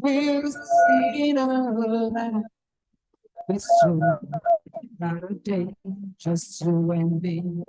We're singing of that. It's true, not a day, just you and me.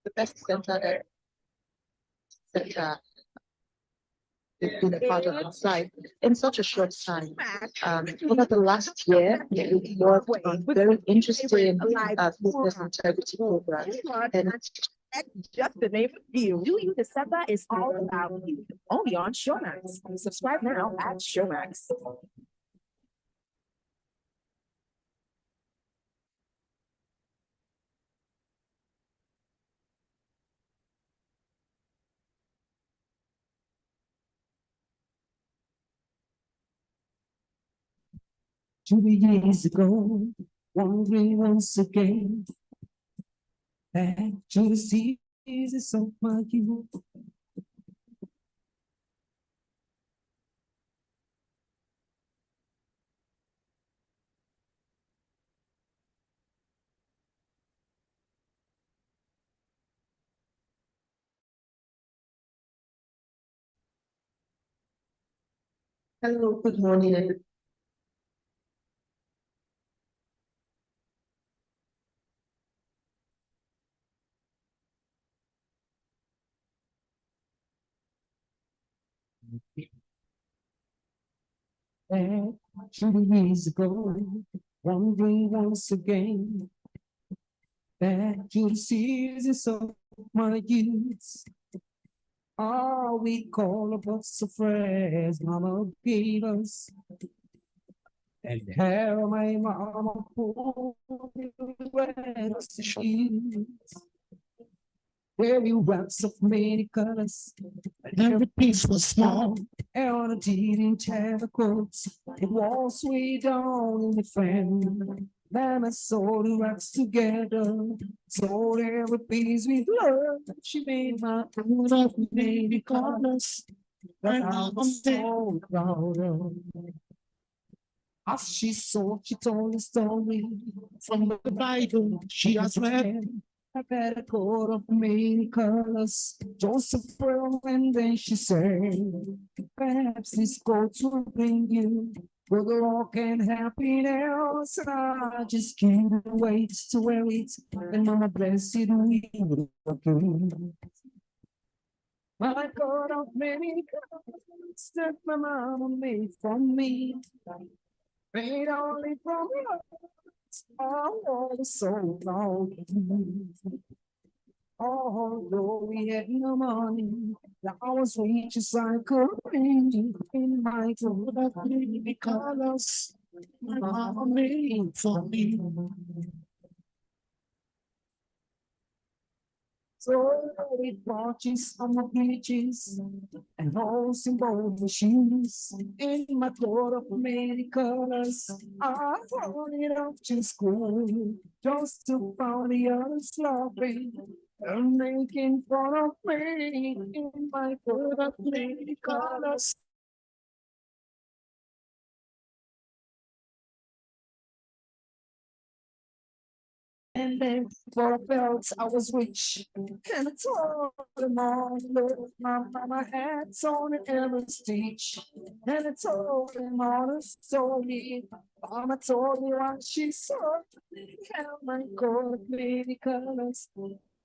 the best center that has been a part of the site in such a short time. Over the last year, we've worked on very interesting business integrity programs. And Just the name of you. You December is all about you. Only on Showmax. Subscribe now at Showmax. Two years ago, wandering once again back to the seasons of my youth. hello, good morning, everybody. Back 2 years ago, wandering once again back to the seasons of my youth. All we call a box of friends mama gave us. And how my mama pulled the shoes. Very wraps of many colors, and every piece was small. And I didn't have a coat. It was way down in the fan. Then I saw the rocks together, so every piece with love. She made my own of many colors, that I was so proud of. As she told the story from the Bible she has read. I got a coat of many colors, Joseph Pearl, and then she said, perhaps this coat will bring you good luck and happiness. And I just can't wait to wear it, and Mama bless it will again. My coat of many colors that my mama made for me. Made only from love, oh, so long. Although we had no money, the hours reach a cycle in my coat of many colors. My mama made for me. So we watches on the beaches and holes in both machines. In my coat of many colors, I brought it off to school just to find the others laughing and making fun of me. In my coat of many colors. And then for I felt I was rich, and I told them all, look, my mama had on every stitch, and I told them all the story. Mama told me what she saw, how my coat of many colors,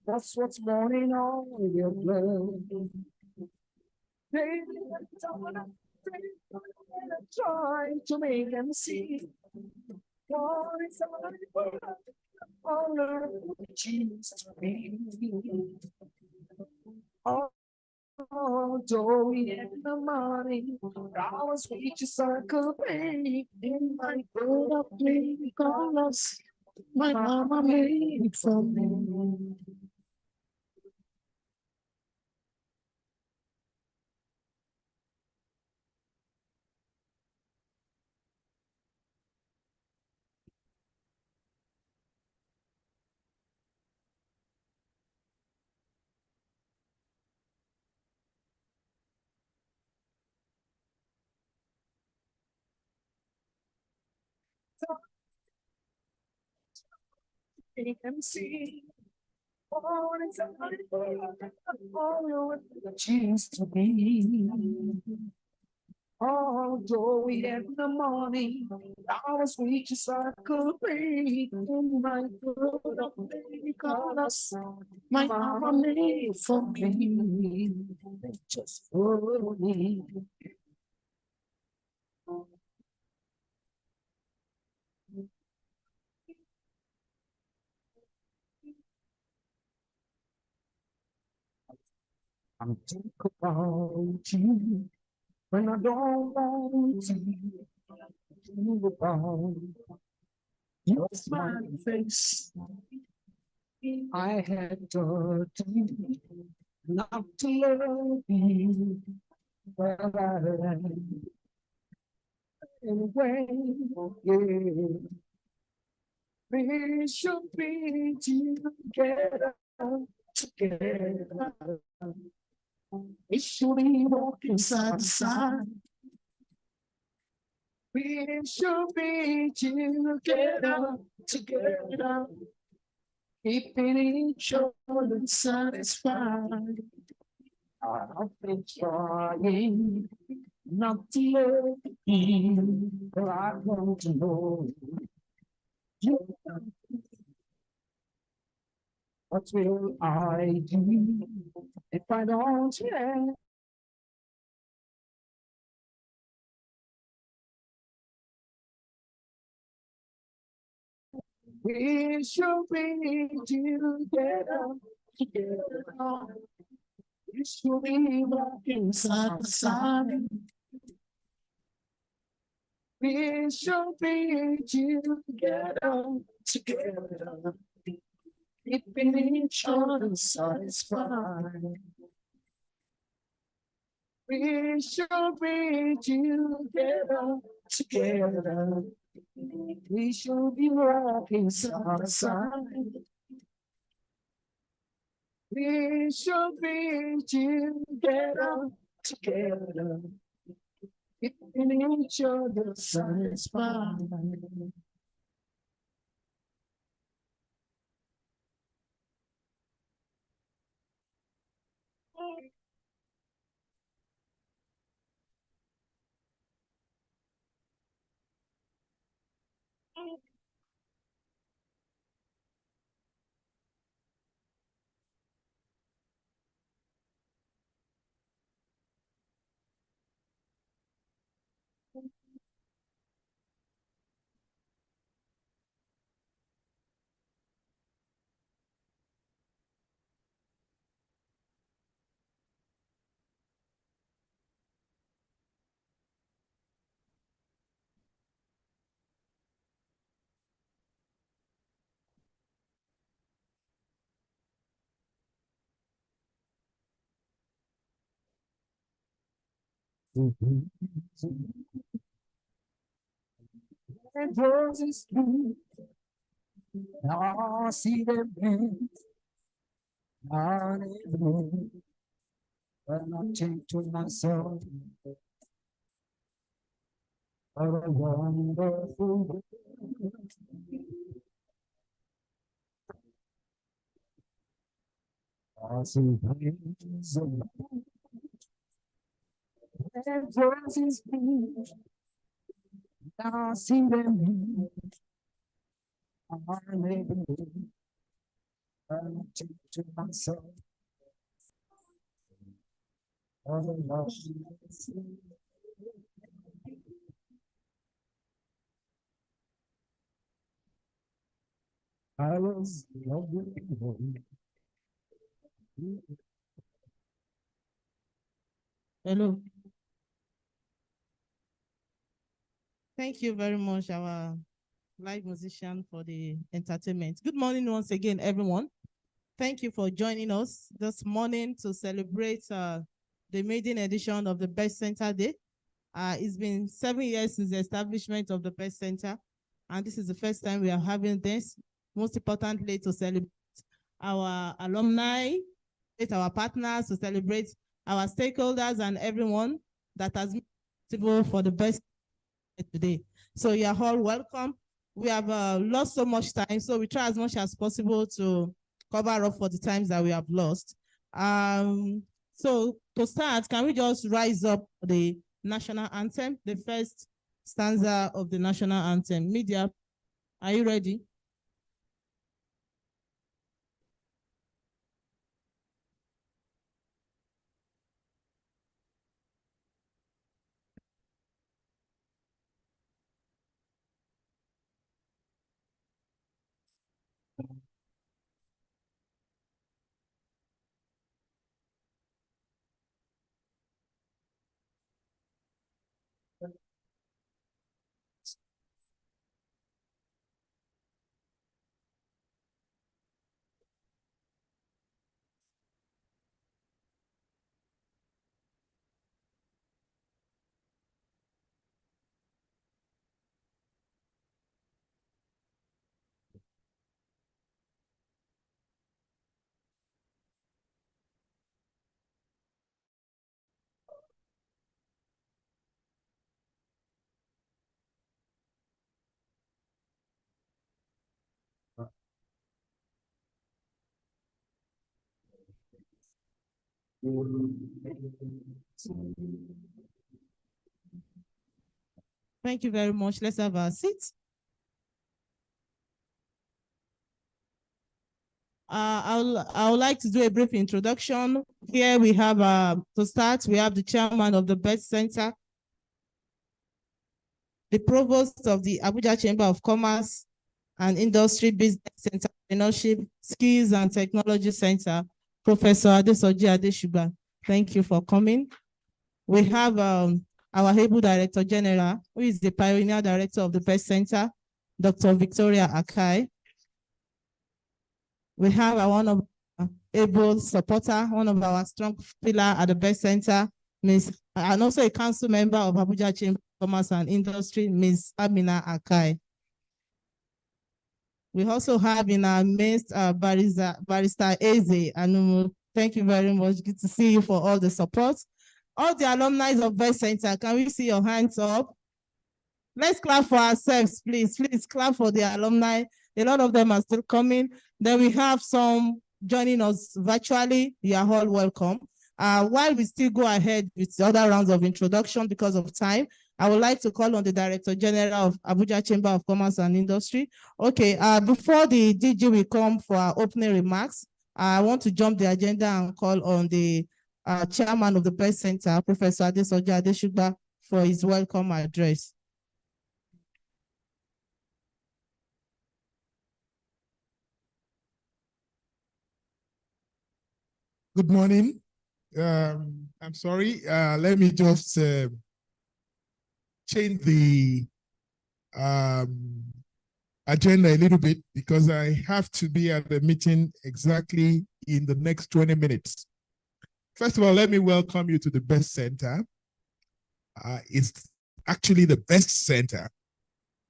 that's what's burning on your blood. Baby, I'm trying to make them see. What is all of Jesus to me. Although we had the money, I was rich as I could be. In my coat of many colors, my mama made for me. Make them see. Oh, it's a all of the chance to be. Although we had the morning, I was weak just I could breathe. In my good of because my mama made for me, just for me. I'm think about you when I don't want to. Think about your smiling face. I had to not to love you, but I am anyway. Yeah, we should be together, together. We should be walking side to side. We should be together, together. Keeping each other satisfied. I've been trying not to love you, but I want to know you. What will I do if I don't have? We should be together, together. We should be walking side by side. We should be together, together. Keeping each other satisfied. We should be together, together. We should be walking side by side. We should be together, together. Keeping each other satisfied. And roses bloom. Now I see them in our neighborhood. When I think to myself, what a wonderful world. I see rays of light. And roses bloom. Now I see them in our neighborhood. When I think to myself, what a wonderful world. I was loving. Hello. Thank you very much, our live musician, for the entertainment. Good morning once again, everyone. Thank you for joining us this morning to celebrate the maiden edition of the Best Center Day. It's been 7 years since the establishment of the Best Center, and this is the first time we are having this. Most importantly, to celebrate our alumni, our partners, to celebrate our stakeholders and everyone that has been responsible for the best today. So you are all welcome. We have lost so much time, so we try as much as possible to cover up for the times that we have lost. So to start, can we just rise up the national anthem, the first stanza of the national anthem. Media, are you ready? Thank you very much. Let's have a seat. I would like to do a brief introduction. Here we have, to start, we have the chairman of the BEST Center, the provost of the Abuja Chamber of Commerce and Industry Business Entrepreneurship, Skills and Technology Center, Professor Adesoji Adeshuba. Thank you for coming. We have our able Director General, who is the pioneer director of the BEST Center, Dr. Victoria Akai. We have one of our able supporter, one of our strong pillar at the BEST Center, Ms. and also a council member of Abuja Chamber of Commerce and Industry, Ms. Amina Akai. We also have in our midst Barrister Eze Anumu. Thank you very much. Good to see you for all the support. All the alumni of BEST Center, can we see your hands up? Let's clap for ourselves, please. Please clap for the alumni. A lot of them are still coming. Then we have some joining us virtually. You are all welcome. While we still go ahead with the other rounds of introduction because of time, I would like to call on the Director General of Abuja Chamber of Commerce and Industry. Okay, before the DG will come for our opening remarks, I want to jump the agenda and call on the Chairman of the BEST Center, Professor Adesoji Adeshuba, for his welcome address. Good morning. I'm sorry. Let me just change the agenda a little bit because I have to be at the meeting exactly in the next 20 minutes. First of all, let me welcome you to the BEST Center. It's actually the best center.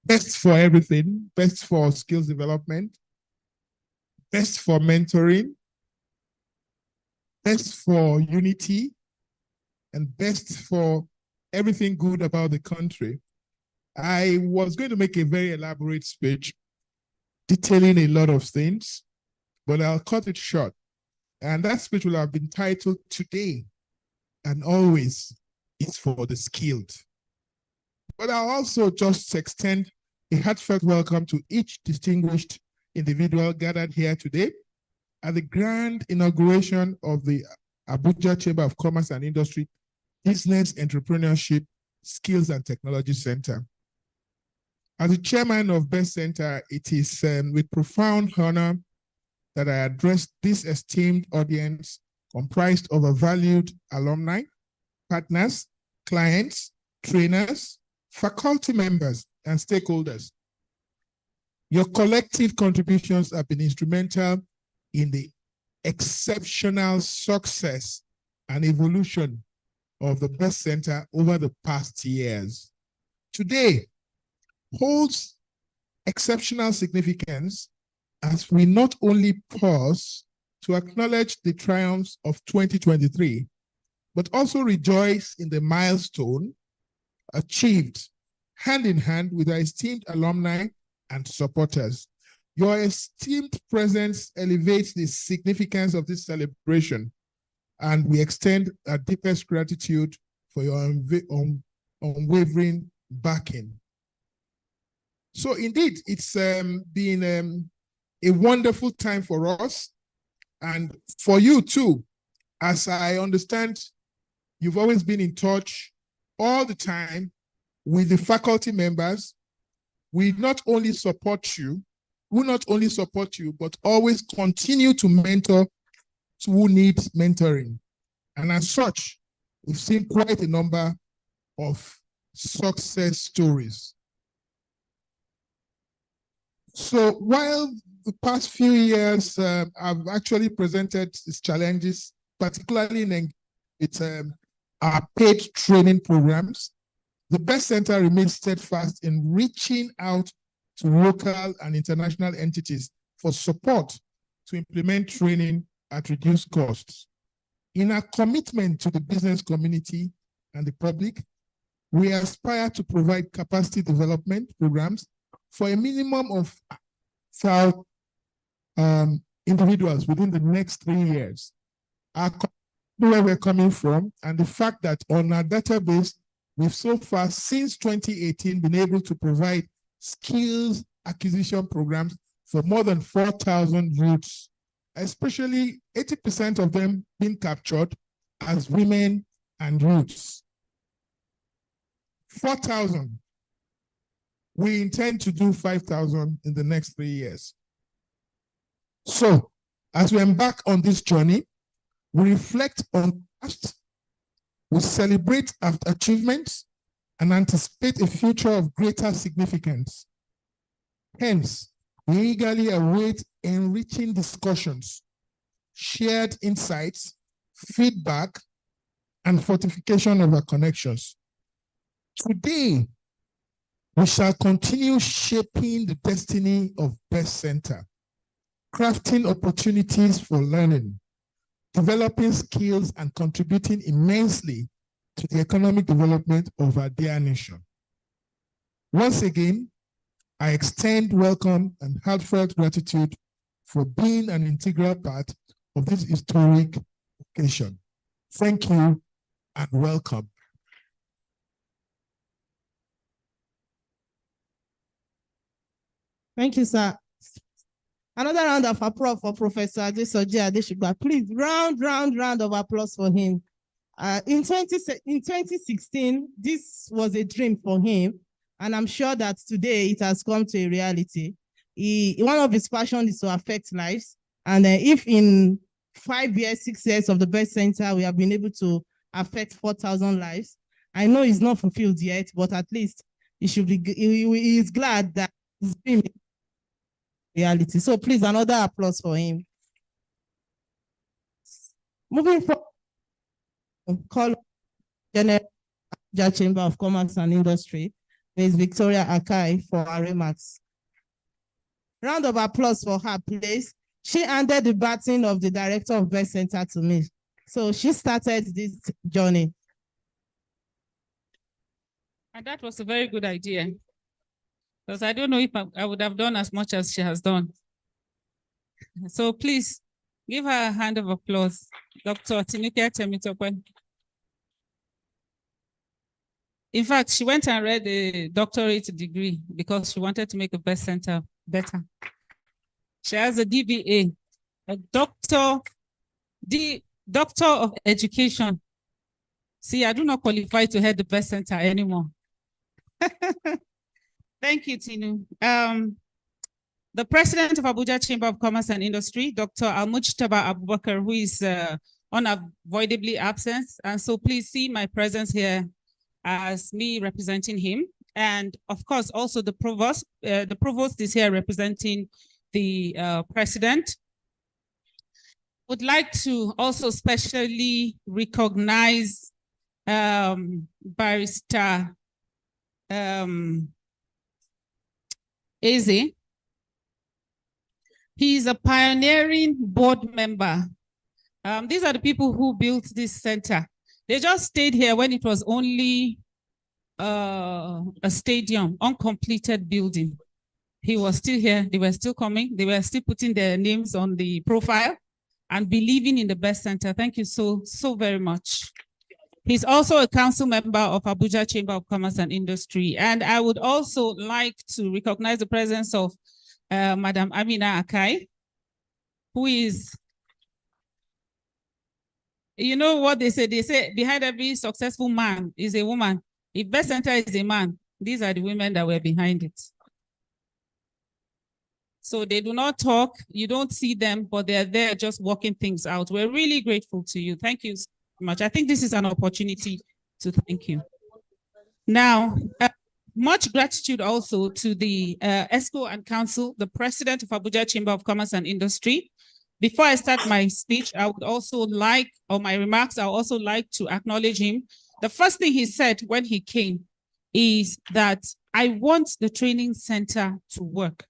Best for everything. Best for skills development. Best for mentoring. Best for unity, and best for everything good about the country. I was going to make a very elaborate speech detailing a lot of things, but I'll cut it short. And that speech will have been titled Today and Always is for the Skilled. But I'll also just extend a heartfelt welcome to each distinguished individual gathered here today at the grand inauguration of the Abuja Chamber of Commerce and Industry Business Entrepreneurship Skills and Technology Center. As the chairman of BEST Center, it is with profound honor that I address this esteemed audience comprised of a valued alumni, partners, clients, trainers, faculty members, and stakeholders. Your collective contributions have been instrumental in the exceptional success and evolution of the BEST Center over the past years. Today holds exceptional significance as we not only pause to acknowledge the triumphs of 2023, but also rejoice in the milestone achieved hand in hand with our esteemed alumni and supporters. Your esteemed presence elevates the significance of this celebration, and we extend our deepest gratitude for your unwavering backing. So indeed, it's been a wonderful time for us and for you too. As I understand, you've always been in touch all the time with the faculty members. We not only support you, but always continue to mentor who need mentoring. And as such, we've seen quite a number of success stories. So while the past few years, I've actually presented these challenges, particularly in our paid training programs, the Best Center remains steadfast in reaching out to local and international entities for support to implement training at reduced costs. In our commitment to the business community and the public, we aspire to provide capacity development programs for a minimum of 1,000 individuals within the next 3 years. Where we're coming from and the fact that on our database, we've so far since 2018 been able to provide skills acquisition programs for more than 4,000 youths, especially 80% of them being captured as women and youths. 4,000. We intend to do 5,000 in the next 3 years. So, as we embark on this journey, we reflect on past, we celebrate our achievements, and anticipate a future of greater significance. Hence, we eagerly await enriching discussions, shared insights, feedback, and fortification of our connections. Today, we shall continue shaping the destiny of Best Center, crafting opportunities for learning, developing skills, and contributing immensely to the economic development of our dear nation. Once again, I extend welcome and heartfelt gratitude for being an integral part of this historic occasion. Thank you and welcome. Thank you, sir. Another round of applause for Professor Adesoji Adeshugba. Please, round of applause for him. In 2016, this was a dream for him, and I'm sure that today it has come to a reality. One of his passions is to affect lives, and if in 5 years, 6 years of the Best Center, we have been able to affect 4,000 lives, I know it's not fulfilled yet, but at least he should be. He is glad that his dream is reality. So please, another applause for him. Moving forward, call General Chamber of Commerce and Industry, Ms. Victoria Akai, for her remarks. Round of applause for her, please. She handed the baton of the Director of Best Center to me. So she started this journey. And that was a very good idea, because I don't know if I would have done as much as she has done. So please give her a hand of applause, Dr. Tinúkẹ́ Temitope. In fact, she went and read a doctorate degree because she wanted to make the Best Center better. She has a DBA, a doctor of education. See, I do not qualify to head the Best Center anymore. Thank you, Tinu. The president of Abuja Chamber of Commerce and Industry, Dr. Almujtaba Abubakar, who is unavoidably absent. And so please see my presence here as me representing him. And of course, also the provost is here representing the president. Would like to also specially recognize Barrister Eze. He is a pioneering board member. These are the people who built this center. They just stayed here when it was only a stadium, uncompleted building. He was still here. They were still coming. They were still putting their names on the profile and believing in the Best Center. Thank you so very much. He's also a council member of Abuja Chamber of Commerce and Industry. And I would also like to recognize the presence of Madam Amina Akai, who is, you know what they say behind every successful man is a woman. If Best Center is a man, these are the women that were behind it. So they do not talk, you don't see them, but they're there just working things out. We're really grateful to you. Thank you so much. I think this is an opportunity to thank you. Now, much gratitude also to the ESCO and Council, the President of Abuja Chamber of Commerce and Industry. Before I start my speech, I would also like, or my remarks, I would also like to acknowledge him. The first thing he said when he came is that I want the training center to work.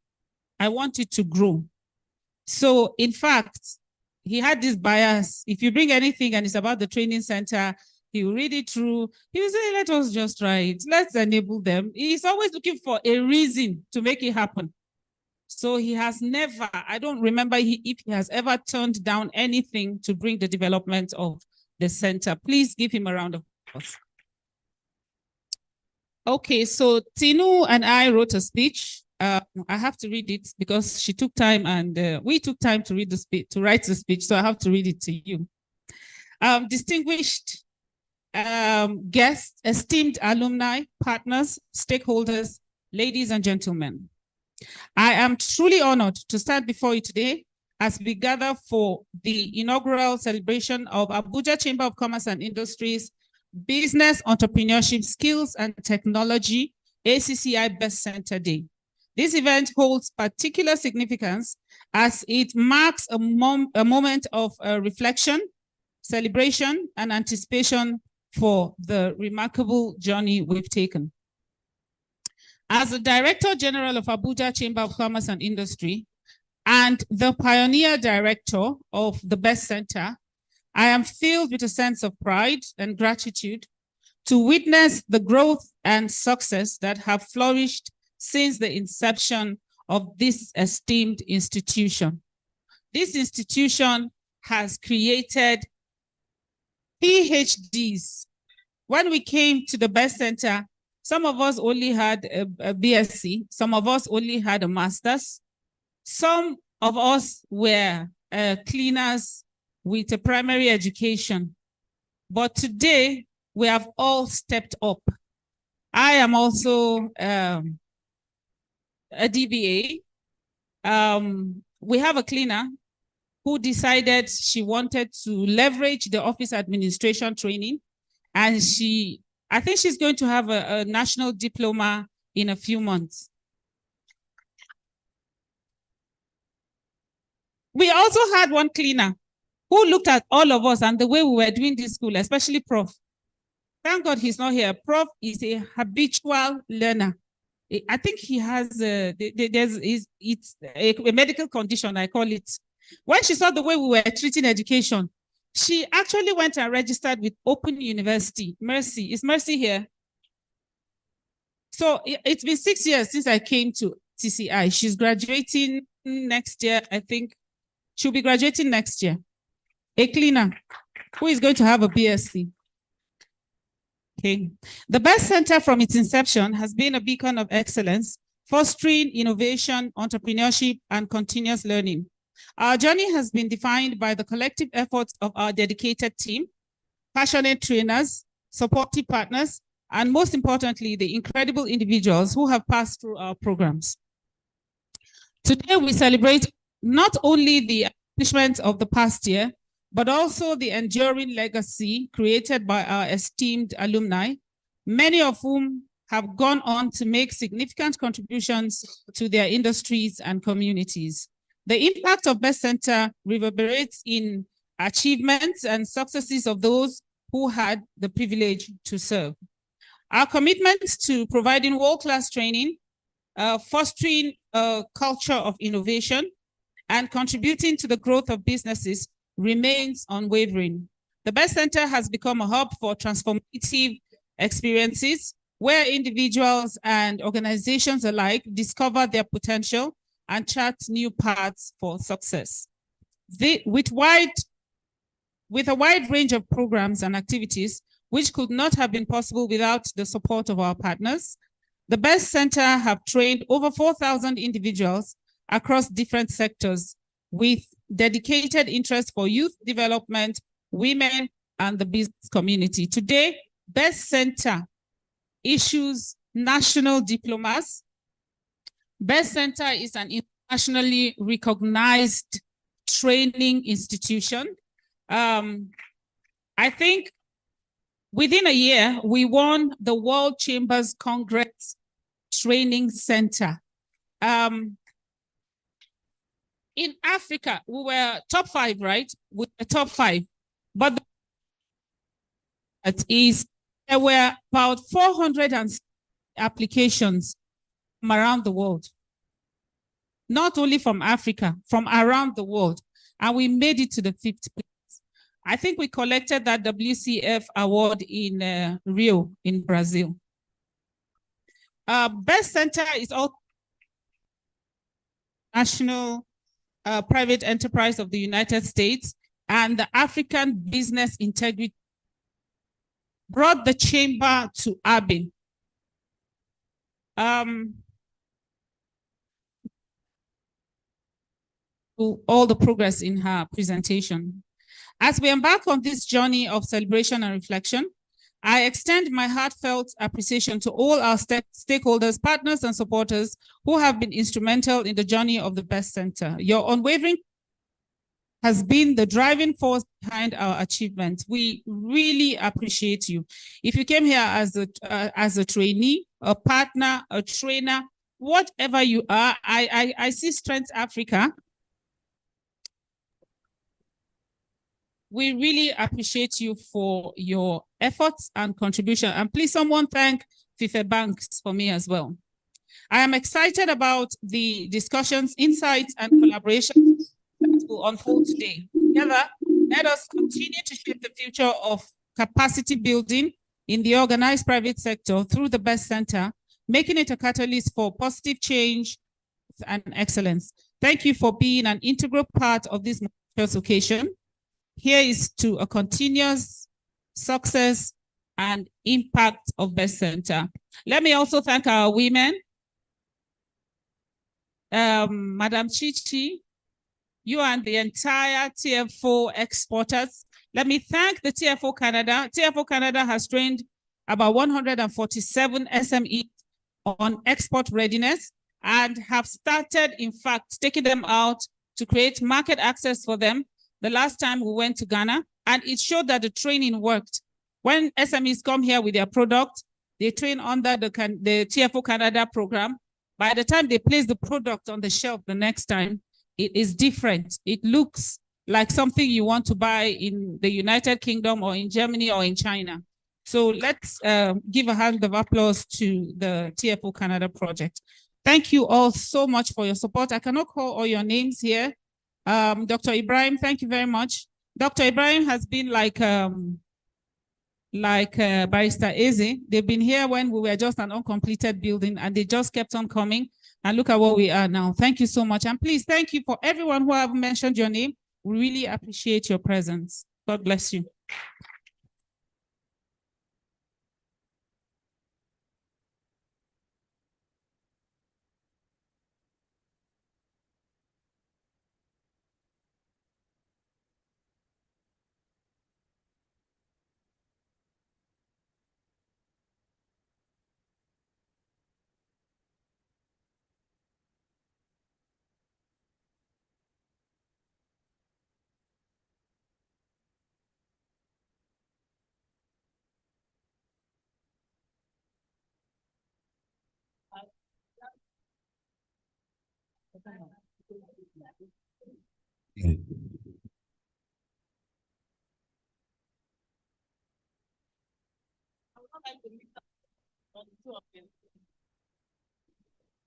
I want it to grow. So in fact, he had this bias. If you bring anything and it's about the training center, he will read it through. He will say, let us just try it. Let's enable them. He's always looking for a reason to make it happen. So he has never, I don't remember if he has ever turned down anything to bring the development of the center. Please give him a round of applause. Okay, so Tinu and I wrote a speech. I have to read it because she took time and we took time to read the speech, to write the speech. So I have to read it to you. Distinguished guests, esteemed alumni, partners, stakeholders, ladies and gentlemen. I am truly honored to stand before you today as we gather for the inaugural celebration of Abuja Chamber of Commerce and Industries Business, Entrepreneurship, Skills and Technology ACCI Best Center Day. This event holds particular significance as it marks a moment of reflection, celebration, and anticipation for the remarkable journey we've taken. As the Director General of Abuja Chamber of Commerce and Industry and the Pioneer Director of the Best Center, I am filled with a sense of pride and gratitude to witness the growth and success that have flourished since the inception of this esteemed institution. This institution has created PhDs. When we came to the Best Center, some of us only had a BSc, some of us only had a master's, some of us were cleaners with a primary education. But today, we have all stepped up. I am also a DBA. We have a cleaner who decided she wanted to leverage the office administration training, and I think she's going to have a national diploma in a few months. We also had one cleaner who looked at all of us and the way we were doing this school, especially Prof. Thank God he's not here. Prof is a habitual learner. I think he has, it's a medical condition, I call it. When she saw the way we were treating education, she actually went and registered with Open University. Mercy, is Mercy here? So it's been 6 years since I came to TCI. She's graduating next year, I think. She'll be graduating next year. A cleaner who is going to have a BSc. Okay. The Best Center from its inception has been a beacon of excellence, fostering innovation, entrepreneurship, and continuous learning. Our journey has been defined by the collective efforts of our dedicated team, passionate trainers, supportive partners, and most importantly, the incredible individuals who have passed through our programs. Today, we celebrate not only the accomplishments of the past year, but also the enduring legacy created by our esteemed alumni, many of whom have gone on to make significant contributions to their industries and communities. The impact of Best Center reverberates in achievements and successes of those who had the privilege to serve. Our commitment to providing world-class training, fostering a culture of innovation, and contributing to the growth of businesses remains unwavering. The Best Center has become a hub for transformative experiences where individuals and organizations alike discover their potential and chart new paths for success. With a wide range of programs and activities, which could not have been possible without the support of our partners. The BEST Center have trained over 4,000 individuals across different sectors with dedicated interest for youth development, women, and the business community. Today, BEST Center issues national diplomas. BEST Center is an internationally recognized training institution. I think within a year, we won the World Chambers Congress Training Center. In Africa, we were top 5, right? We were top 5. But there were about 400 applications from around the world. Not only from Africa, from around the world. And we made it to the 5th place. I think we collected that WCF award in Rio, in Brazil. BEST Center is also national private enterprise of the United States, and the African Business Integrity brought the chamber to Abin. To all the progress in her presentation. As we embark on this journey of celebration and reflection, I extend my heartfelt appreciation to all our stakeholders, partners, and supporters who have been instrumental in the journey of the BEST Center. Your unwavering has been the driving force behind our achievements. We really appreciate you. If you came here as a trainee, a partner, a trainer, whatever you are, I see Strength Africa. We really appreciate you for your efforts and contribution. And please, someone thank Fife Banks for me as well. I am excited about the discussions, insights, and collaborations that will unfold today. Together, let us continue to shape the future of capacity building in the organized private sector through the BEST Center, making it a catalyst for positive change and excellence. Thank you for being an integral part of this occasion. Here is to a continuous success and impact of BEST Center. Let me also thank our women. Madam Chichi, you and the entire TFO exporters. Let me thank the TFO Canada. TFO Canada has trained about 147 SMEs on export readiness and have started, in fact, taking them out to create market access for them. The last time we went to Ghana, and it showed that the training worked. When SMEs come here with their product, they train under the TFO Canada program. By the time they place the product on the shelf the next time, it is different. It looks like something you want to buy in the United Kingdom or in Germany or in China. So let's give a hand of applause to the TFO Canada project. Thank you all so much for your support. I cannot call all your names here. Dr. Ibrahim, thank you very much. Dr. Ibrahim has been like Barrister Eze. They've been here when we were just an uncompleted building, and they just kept on coming. And look at what we are now. Thank you so much. And please, thank you for everyone who have mentioned your name. We really appreciate your presence. God bless you.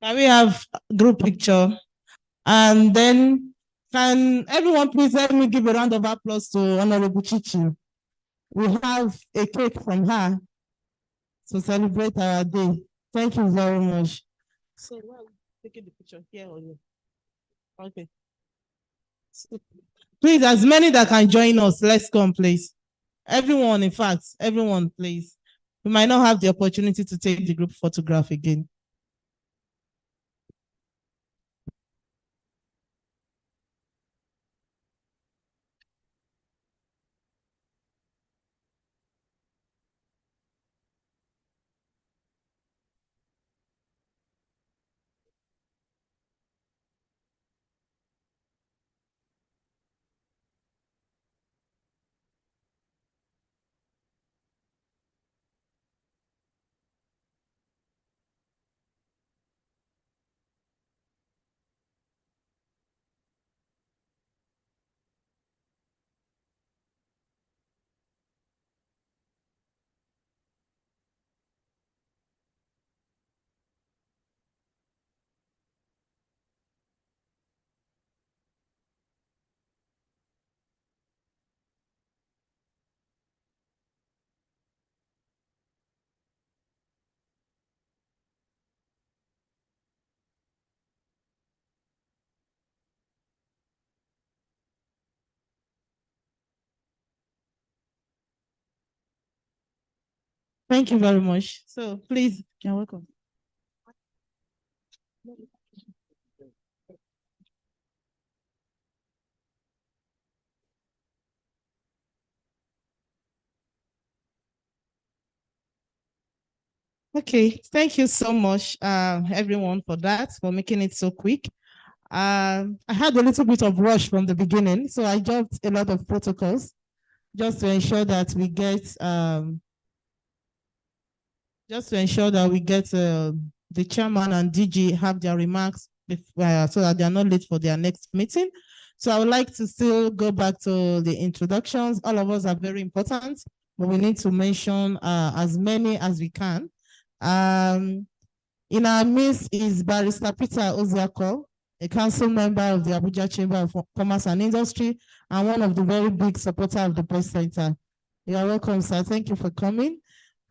Can we have group picture? And then can everyone please let me give a round of applause to Honorable Chichi. We have a cake from her to celebrate our day. Thank you very much. So where are we taking the picture, here or here? Okay. So, please, as many that can join us, let's come, please. Everyone, in fact, everyone, please. We might not have the opportunity to take the group photograph again. Thank you very much. So please, you're welcome. Okay, thank you so much, everyone, for that, for making it so quick. I had a little bit of rush from the beginning, so I dropped a lot of protocols just to ensure that we get the chairman and DG have their remarks so that they are not late for their next meeting. So I would like to still go back to the introductions. All of us are very important, but we need to mention as many as we can. In our midst is Barrister Peter Oziako, a council member of the Abuja Chamber of Commerce and Industry, and one of the very big supporters of the Press Center. You are welcome, sir. Thank you for coming.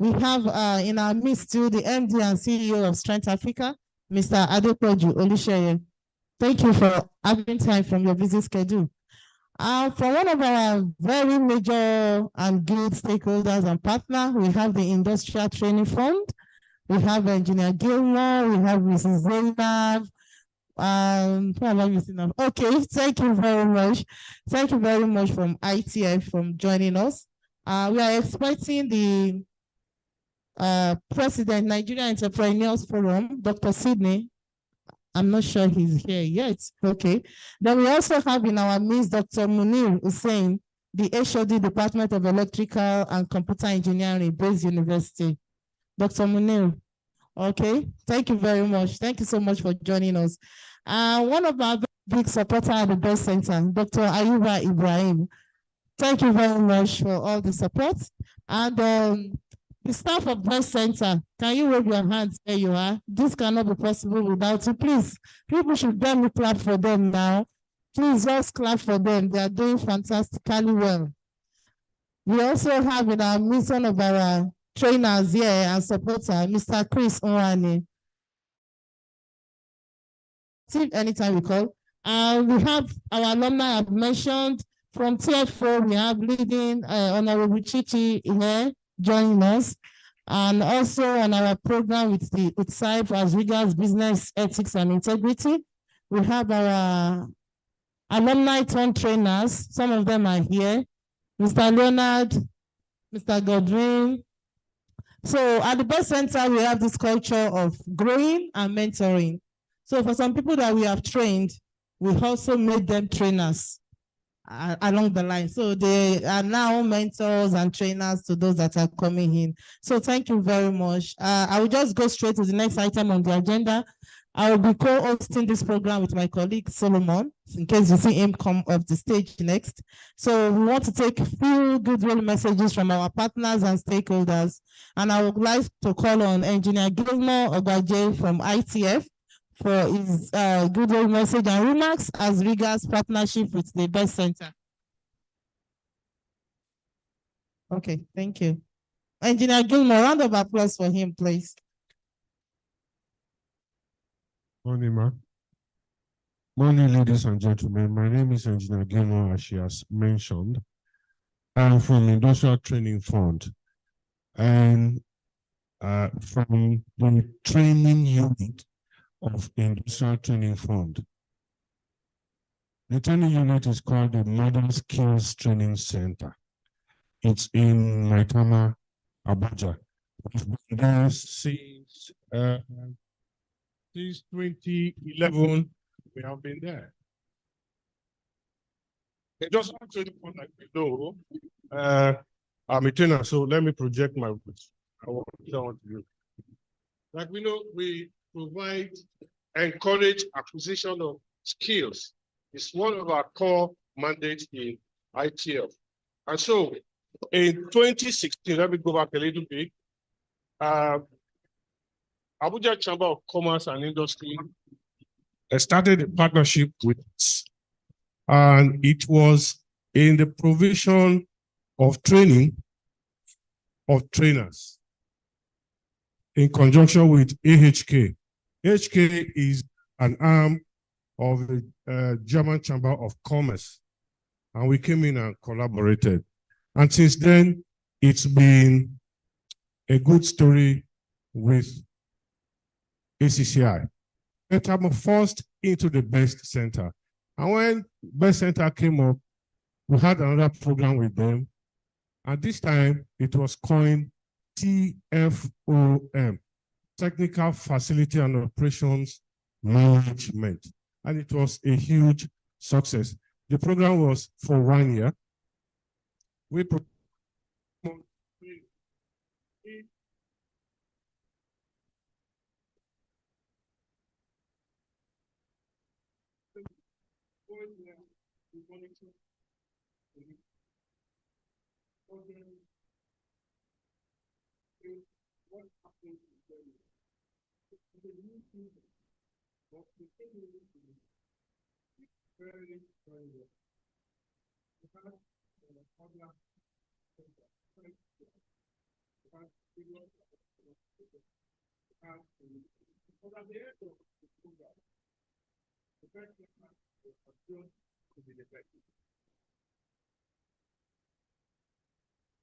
We have in our midst too the MD and CEO of Strength Africa, Mr. Adepoju Olusheye. Thank you for having time from your busy schedule. From one of our very major and good stakeholders and partners, we have the Industrial Training Fund. We have Engineer Gilmore, we have Mrs. Zainab. Okay, thank you very much. Thank you very much from ITF for joining us. We are expecting the President, Nigeria Entrepreneurs Forum, Dr. Sydney. I'm not sure he's here yet. Okay. Then we also have in our midst Dr. Munir Hussein, the HOD Department of Electrical and Computer Engineering, Bayes University. Dr. Munir. Okay. Thank you very much. Thank you so much for joining us. One of our big supporters at the Bayes Center, Dr. Ayuba Ibrahim. Thank you very much for all the support. And the staff of Bayes Center, can you wave your hands where you are? This cannot be possible without you. Please, people should let me clap for them now. Please just clap for them. They are doing fantastically well. We also have in our midst one of our trainers here and supporter, Mr. Chris Onwani. Anytime we call. We have our alumni I've mentioned from TF4. We have leading Honorable Chichi here joining us, and also on our program with SIPE as regards business ethics and integrity. We have our alumni turned trainers. Some of them are here. Mr. Leonard, Mr. Godwin. So at the Bayes Center, we have this culture of growing and mentoring. So for some people that we have trained, we also made them trainers along the line. So they are now mentors and trainers to those that are coming in. So thank you very much. I will just go straight to the next item on the agenda. I will be co-hosting this program with my colleague Solomon, in case you see him come up the stage next. So we want to take a few goodwill messages from our partners and stakeholders. And I would like to call on Engineer Gilmore Obaje from ITF for his goodwill message and remarks as regards partnership with the Bayes Center. Okay, thank you. Engineer Gilmore, round of applause for him, please. Morning, ma. Morning, ladies and gentlemen. My name is Engineer Gilmore, as she has mentioned. I'm from Industrial Training Fund, and from the training unit of Industrial Training Fund. The training unit is called the Modern Skills Training Center. It's in Maitama, Abuja. We've been there since 2011. We have been there. It just actually like you know, I'm a trainer, so let me project my words. I want to do. Like we know, we provide, encourage acquisition of skills. It's one of our core mandates in ITF. And so in 2016, let me go back a little bit. Abuja Chamber of Commerce and Industry started a partnership with us. And it was in the provision of training of trainers in conjunction with AHK. AHK is an arm of the German Chamber of Commerce, and we came in and collaborated. And since then, it's been a good story with ACCI. Metamorphosed into the Best Center. And when Best Center came up, we had another program with them. And this time it was coined TFOM, Technical Facility and Operations Management. And it was a huge success. The program was for 1 year. We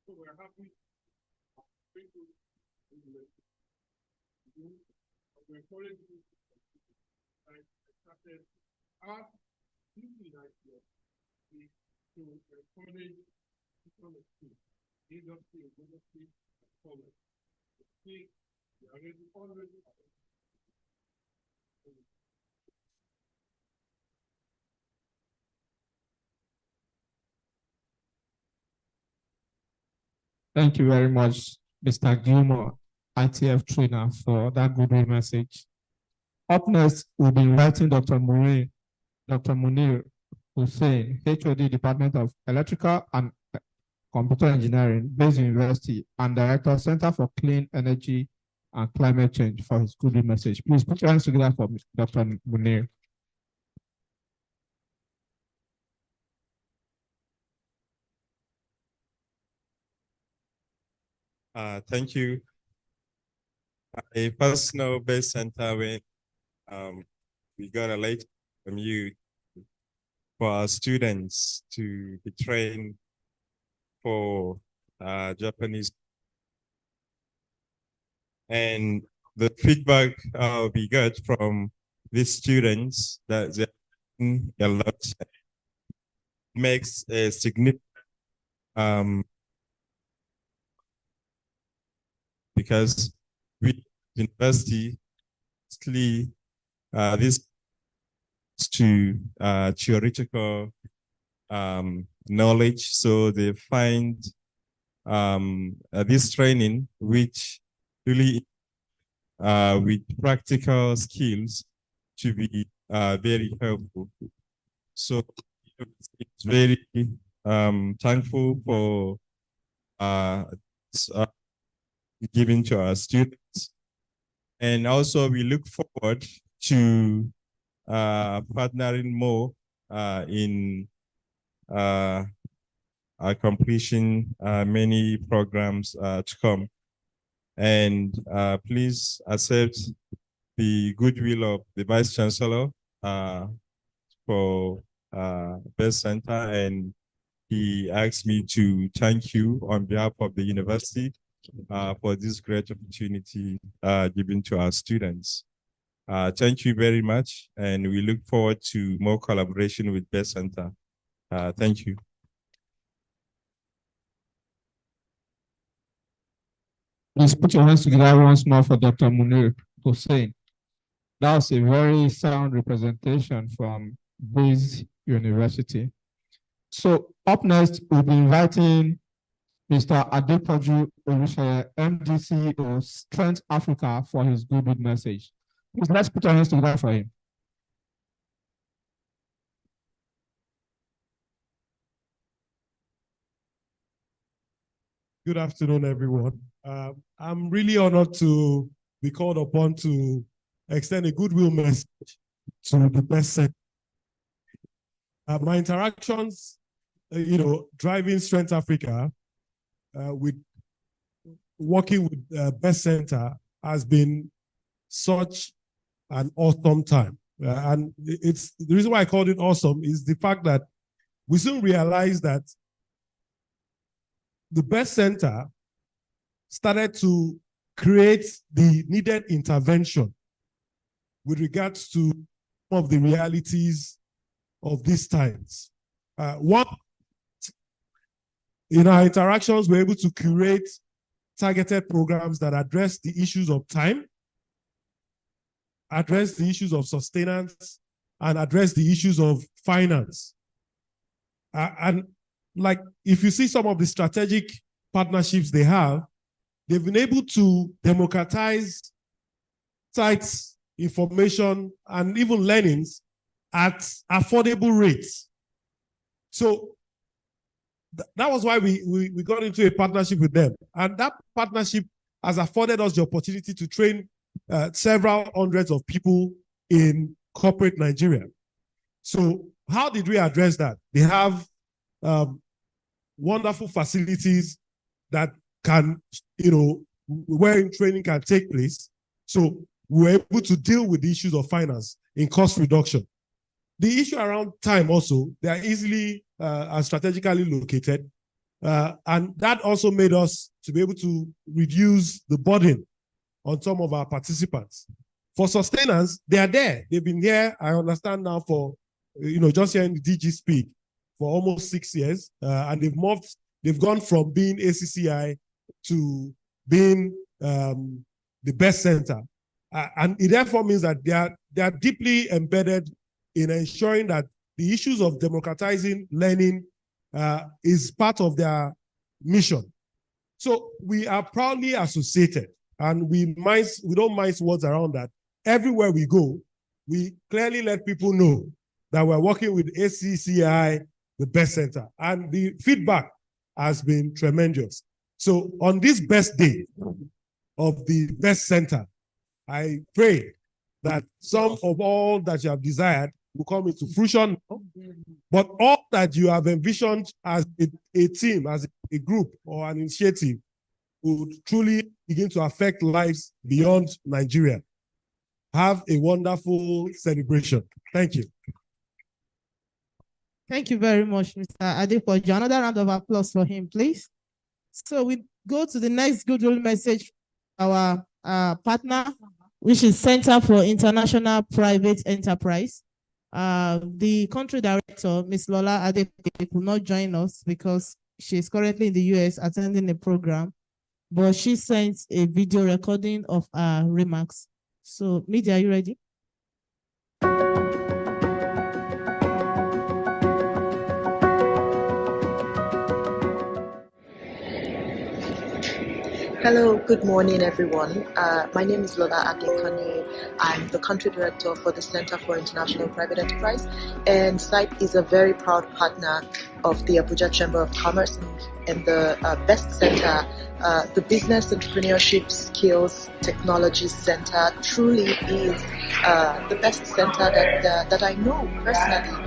So we're happy. We're encouraging you to our duty is to encourage industry, commerce. We are already Thank you very much, Mr. Gilmore, ITF trainer, for that good message. Up next, we'll be inviting Dr. Munir Hussein, HOD, Department of Electrical and Computer Engineering, Bayes University, and Director, Center for Clean Energy and Climate Change, for his good message. Please put your hands together for Dr. Munir. Thank you. A personal Bayes Center when we got a letter from you for our students to be trained for Japanese. And the feedback we got from these students that they a lot makes a significant because we university this to theoretical knowledge, so they find this training which really with practical skills to be very helpful. So it's very thankful for giving to our students. And also we look forward to partnering more in accomplishing many programs to come. And please accept the goodwill of the Vice Chancellor for Bayes Center and he asked me to thank you on behalf of the university for this great opportunity given to our students. Thank you very much, and we look forward to more collaboration with Best Center. Thank you. Please put your hands together once more for Dr. Munir Hussein. That was a very sound representation from Base University. So up next, we'll be inviting Mr. Adepoju Olusoye, MD CEO, Strength Africa, for his good message. Please, let's put our hands together for him. Good afternoon, everyone. I'm really honored to be called upon to extend a goodwill message to the Best Center. My interactions, driving Strength Africa, with working with Best Center has been such an awesome time. And it's the reason why I called it awesome is the fact that we soon realized that the Best Center started to create the needed intervention with regards to some of the realities of these times. One, in our interactions, we're able to curate targeted programs that address the issues of time, address the issues of sustenance, and address the issues of finance. And like, if you see some of the strategic partnerships they have, they've been able to democratize sites, information, and even learnings at affordable rates. So that was why we got into a partnership with them. And that partnership has afforded us the opportunity to train several hundreds of people in corporate Nigeria. So how did we address that? They have wonderful facilities that can, where training can take place. So we were able to deal with the issues of finance in cost reduction. The issue around time also, they are easily and strategically located. And that also made us to be able to reduce the burden on some of our participants. For sustenance, they are there. They've been here, I understand now, for, just hearing the DG speak, for almost 6 years. And they've gone from being ACCI to being the Best Center. And it therefore means that they are deeply embedded in ensuring that the issues of democratizing learning is part of their mission. So we are proudly associated, and we don't mince words around that. Everywhere we go, we clearly let people know that we're working with ACCI, the Best Center, and the feedback has been tremendous. So on this best day of the Best Center, I pray that some of all that you have desired will come into fruition, but all that you have envisioned as a team, as a group or an initiative would truly begin to affect lives beyond Nigeria. Have a wonderful celebration. Thank you. Thank you very much, Mr. Adepoju. Another round of applause for him, please. So we go to the next goodwill message, our partner, which is Center for International Private Enterprise. The country director, Ms. Lola Adepoju, could not join us because she's currently in the US attending a program, but she sent a video recording of our remarks. So, media, are you ready? Hello, good morning, everyone. My name is Lola Adepoju. I'm the country director for the Center for International Private Enterprise, and SIPE is a very proud partner of the Abuja Chamber of Commerce and the Best Center. The Business Entrepreneurship Skills Technology Center truly is the best center that I know personally,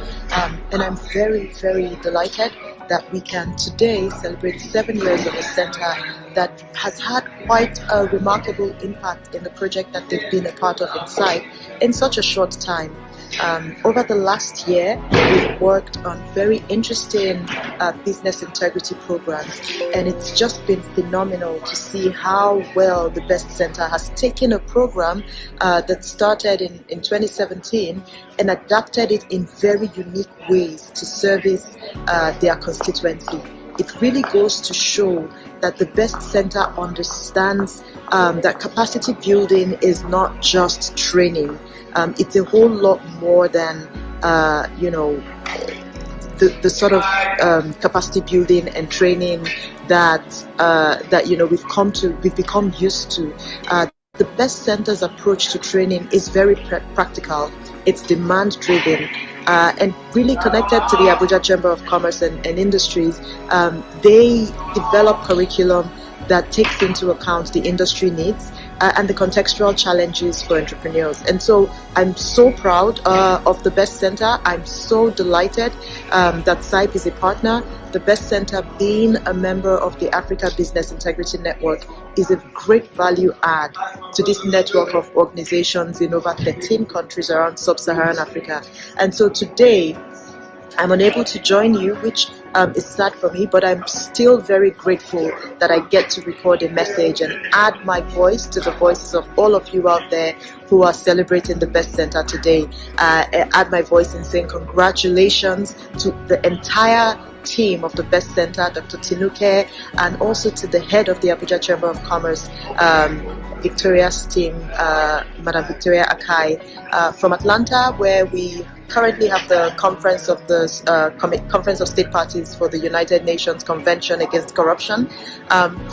and I'm very, very delighted that we can today celebrate 7 years of a center that has had quite a remarkable impact in the project that they've been a part of inside in such a short time. Over the last year, we've worked on very interesting business integrity programs, and it's just been phenomenal to see how well the Best Center has taken a program that started in 2017 and adapted it in very unique ways to service their constituency. It really goes to show that the Best Center understands that capacity building is not just training. It's a whole lot more than, the sort of capacity building and training that we've become used to. The Best Center's approach to training is very practical. It's demand driven. And really connected to the Abuja Chamber of Commerce and Industries. They develop curriculum that takes into account the industry needs and the contextual challenges for entrepreneurs. And so I'm so proud of the Best Center. I'm so delighted that SIPE is a partner. The Best Center, being a member of the Africa Business Integrity Network, is a great value add to this network of organizations in over 13 countries around sub-Saharan Africa. And so today, I'm unable to join you, which is sad for me, but I'm still very grateful that I get to record a message and add my voice to the voices of all of you out there who are celebrating the Best Center today. Add my voice in saying congratulations to the entire team of the Best Center, Dr. Tinuke, and also to the head of the Abuja Chamber of Commerce, Victoria's team, Madam Victoria Akai, from Atlanta, where we currently have the Conference of State Parties for the United Nations Convention Against Corruption.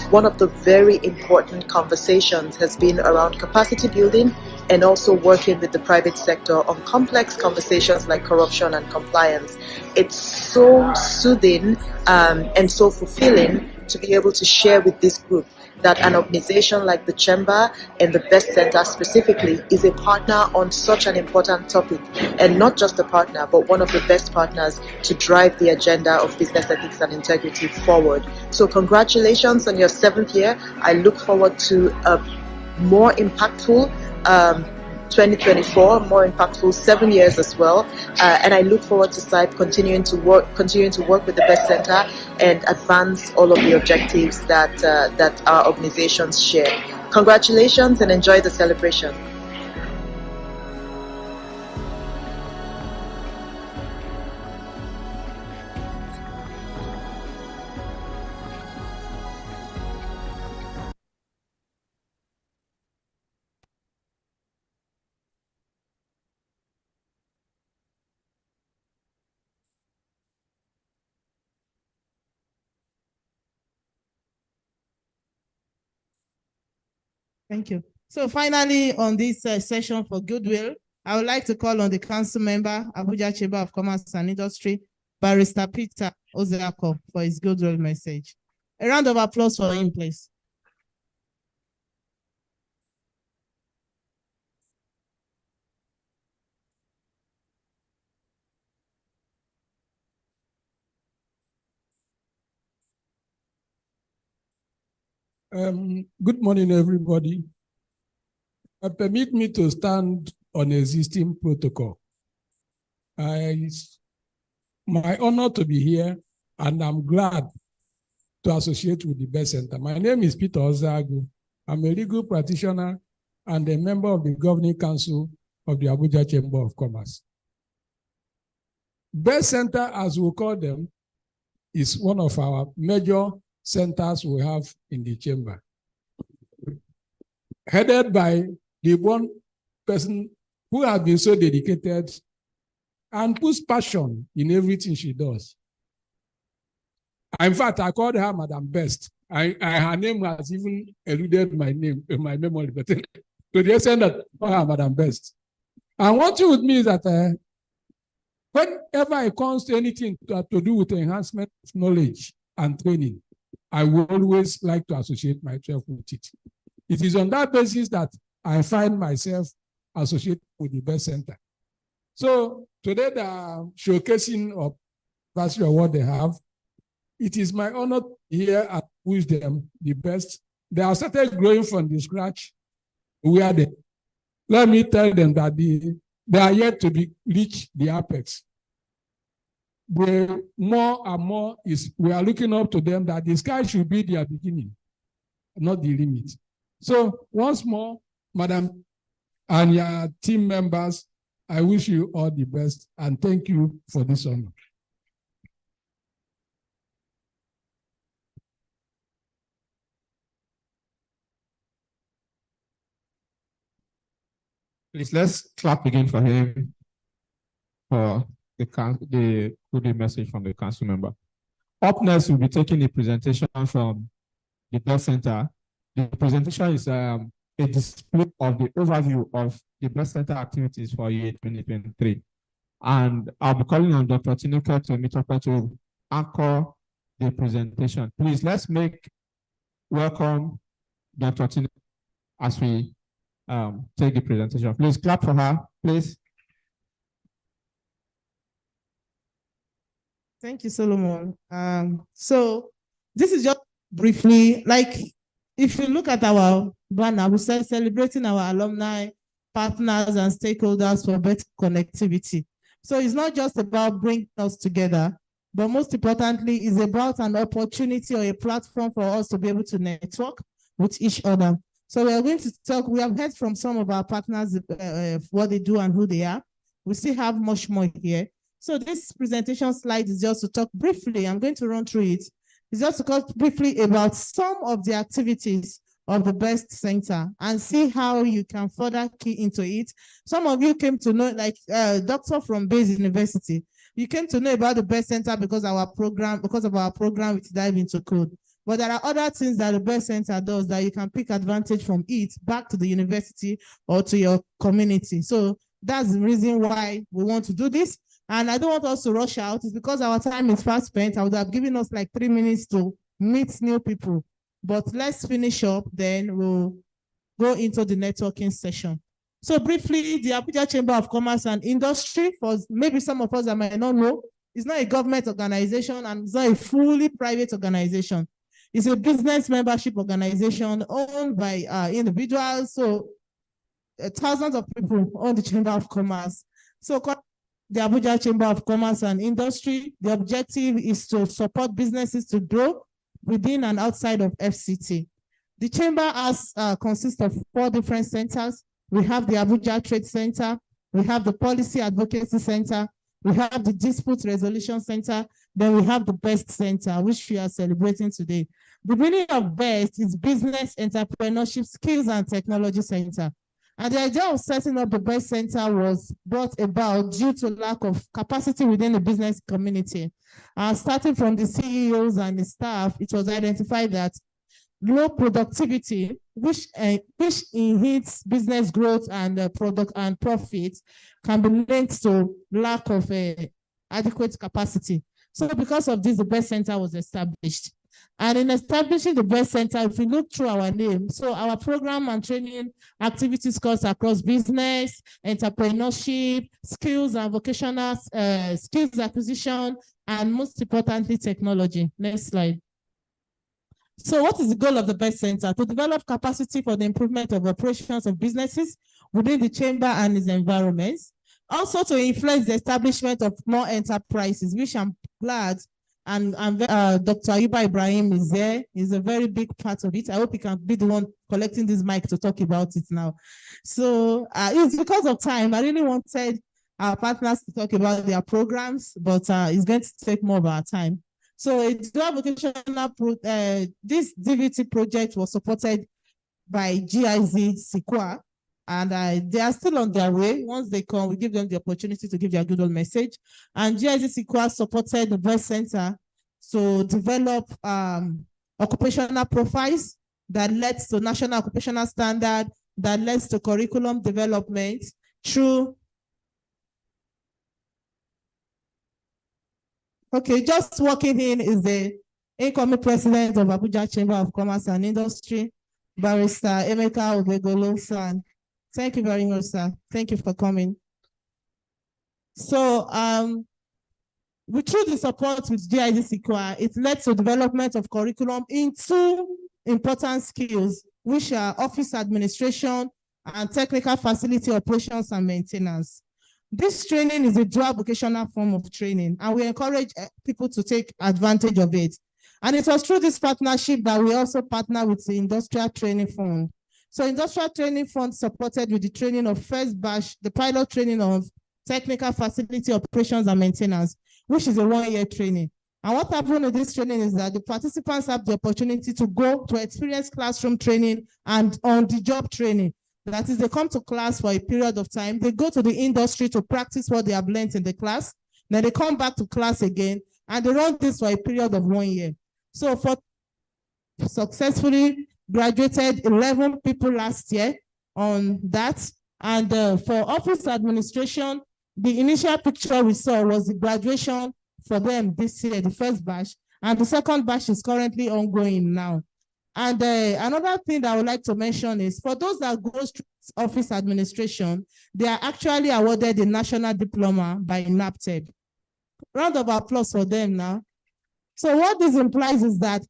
One of the very important conversations has been around capacity building and also working with the private sector on complex conversations like corruption and compliance. It's so soothing and so fulfilling to be able to share with this group that an organization like the Chamber and the Best Center specifically is a partner on such an important topic, and not just a partner, but one of the best partners to drive the agenda of business ethics and integrity forward. So congratulations on your 7th year. I look forward to a more impactful 2024, more impactful 7 years as well, and I look forward to SIPE continuing to work with the Best Center and advance all of the objectives that our organizations share. Congratulations and enjoy the celebration. Thank you. So finally, on this session for goodwill, I would like to call on the council member, Abuja Chamber of Commerce and Industry, Barrister Peter Ozeako, for his goodwill message. A round of applause for him, please. Good morning, everybody. Permit me to stand on existing protocol. It's my honor to be here, and I'm glad to associate with the Best Center. My name is Peter Ozeako. I'm a legal practitioner and a member of the Governing Council of the Abuja Chamber of Commerce. Best Center, as we call them, is one of our major centers we have in the chamber, headed by the one person who has been so dedicated and puts passion in everything she does. In fact, I called her Madam Best. Her name has even eluded my name in my memory, but to the extent that I call her Madam Best. And one thing with me is that whenever it comes to anything to do with enhancement of knowledge and training, I will always like to associate myself with it. It is on that basis that I find myself associated with the Best Center. So today they are showcasing of what they have. It is my honor here and wish them the best. They have started growing from the scratch. Let me tell them that the they are yet to reach the apex. The more and more we are looking up to them that the sky should be their beginning, not the limit. So once more, Madam and your team members, I wish you all the best and thank you for this honor. Please, let's clap again for him for the good message from the council member. Up next, we'll be taking a presentation from the Bell Center. The presentation is a display of the overview of the Bell Center activities for year 2023. And I'll be calling on Dr. Tinuka to meet up to anchor the presentation. Please, let's welcome Dr. Tinuka as we take the presentation. Please clap for her, please. Thank you, Solomon. So this is just briefly, like, if you look at our banner, we say celebrating our alumni, partners, and stakeholders for better connectivity. So it's not just about bringing us together, but most importantly, it's about an opportunity or a platform for us to be able to network with each other. So we are going to talk, we have heard from some of our partners what they do and who they are. We still have much more here. So this presentation slide is just to talk briefly, I'm going to run through it. It's just to talk briefly about some of the activities of the BEST Center and see how you can further key into it. Some of you came to know, like Doctor from Bayes University, you came to know about the BEST Center because of our program with Dive into Code. But there are other things that the BEST Center does that you can pick advantage from it back to the university or to your community. So that's the reason why we want to do this. And I don't want us to rush out. It's because our time is fast spent. I would have given us like 3 minutes to meet new people. But let's finish up, then we'll go into the networking session. So briefly, the Abuja Chamber of Commerce and Industry, for maybe some of us that might not know, is not a government organization and it's not a fully private organization. It's a business membership organization owned by individuals. So thousands of people own the Chamber of Commerce. So the Abuja Chamber of Commerce and Industry, the objective is to support businesses to grow within and outside of FCT. The chamber consists of 4 different centers. We have the Abuja Trade Center, we have the Policy Advocacy Center, we have the Dispute Resolution Center, then we have the BEST Center, which we are celebrating today. The meaning of BEST is Business Entrepreneurship Skills and Technology Center. And the idea of setting up the BEST Center was brought about due to lack of capacity within the business community. Starting from the CEOs and the staff, it was identified that low productivity, which inhibits business growth and product and profit, can be linked to lack of adequate capacity. So because of this, the BEST Center was established. And in establishing the BEST Center, if we look through our name, so our program and training activities course across business, entrepreneurship, skills and vocational skills acquisition, and most importantly, technology. Next slide. So what is the goal of the BEST Center? To develop capacity for the improvement of operations of businesses within the chamber and its environments. Also to influence the establishment of more enterprises, which I'm glad and Dr. Ayuba Ibrahim is there. He's a very big part of it. I hope he can be the one collecting this mic to talk about it now. So it's because of time. I really wanted our partners to talk about their programs, but it's going to take more of our time. So it's vocational this DVT project was supported by GIZ Sikwa, and they are still on their way. Once they come, we give them the opportunity to give their good old message. And GIZ Sikwa supported the BEST Center to develop occupational profiles that led to national occupational standard, that led to curriculum development through. Okay, just walking in is the incoming president of Abuja Chamber of Commerce and Industry, Barrister Emeka Obegolo. Thank you very much, sir. Thank you for coming. So, through the support with GIZ Sikwa, it led to development of curriculum in 2 important skills, which are office administration and technical facility operations and maintenance. This training is a dual vocational form of training, and we encourage people to take advantage of it. And it was through this partnership that we also partner with the Industrial Training Fund. So Industrial Training Fund supported with the training of first batch, the pilot training of technical facility operations and maintenance, which is a 1-year training. And what happened with this training is that the participants have the opportunity to go to experience classroom training and on-the-job training. That is, they come to class for a period of time, they go to the industry to practice what they have learned in the class, then they come back to class again, and they run this for a period of 1 year. So for successfully graduated 11 people last year on that. And for office administration, the initial picture we saw was the graduation for them this year, the first batch, and the second batch is currently ongoing now. And another thing that I would like to mention is for those that go through office administration, they are actually awarded the national diploma by NAPTEP. Round of applause for them now. So what this implies is that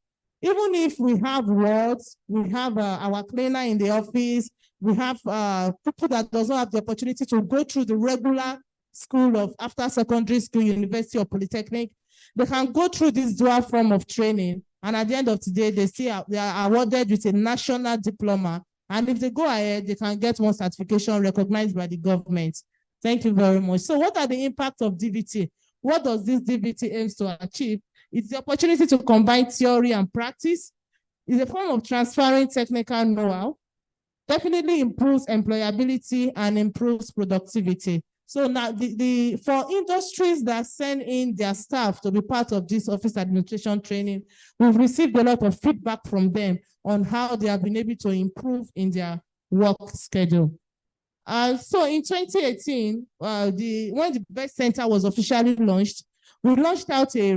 even if we have wards, we have our cleaner in the office, we have people that doesn't have the opportunity to go through the regular school of after secondary school, university or polytechnic, they can go through this dual form of training. And at the end of the day, they are awarded with a national diploma. And if they go ahead, they can get one certification recognized by the government. Thank you very much. So what are the impacts of DVT? What does this DVT aims to achieve? It's the opportunity to combine theory and practice. It's a form of transferring technical know-how. Definitely improves employability and improves productivity. So now for industries that send in their staff to be part of this office administration training, we've received a lot of feedback from them on how they have been able to improve in their work schedule. So in 2018, when the BEST Center was officially launched, we launched out a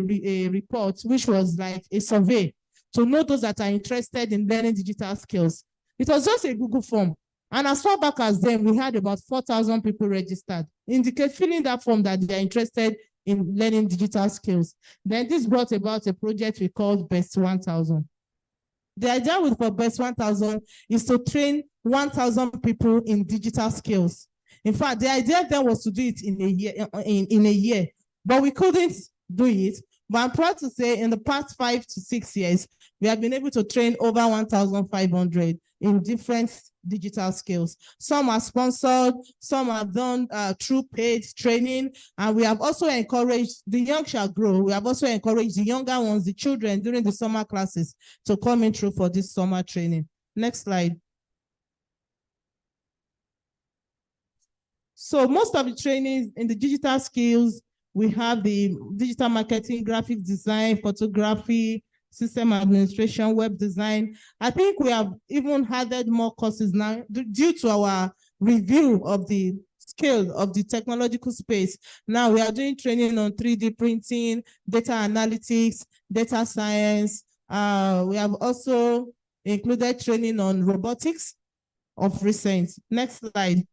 report, which was like a survey to know those that are interested in learning digital skills. It was just a Google form. And as far back as then, we had about 4,000 people registered, filling that form that they are interested in learning digital skills. Then this brought about a project we called BEST 1000. The idea for BEST 1000 is to train 1,000 people in digital skills. In fact, the idea then was to do it in a year, but we couldn't do it. But I'm proud to say in the past 5 to 6 years, we have been able to train over 1,500 in different digital skills. Some are sponsored, some are done through paid training, and we have also encouraged the young shall grow. We have also encouraged the younger ones, the children during the summer classes to come in through for this summer training. Next slide. So most of the trainings in the digital skills, we have the digital marketing, graphic design, photography, system administration, web design. I think we have even added more courses now due to our review of the scale of the technological space. Now we are doing training on 3D printing, data analytics, data science. We have also included training on robotics of recent. Next slide.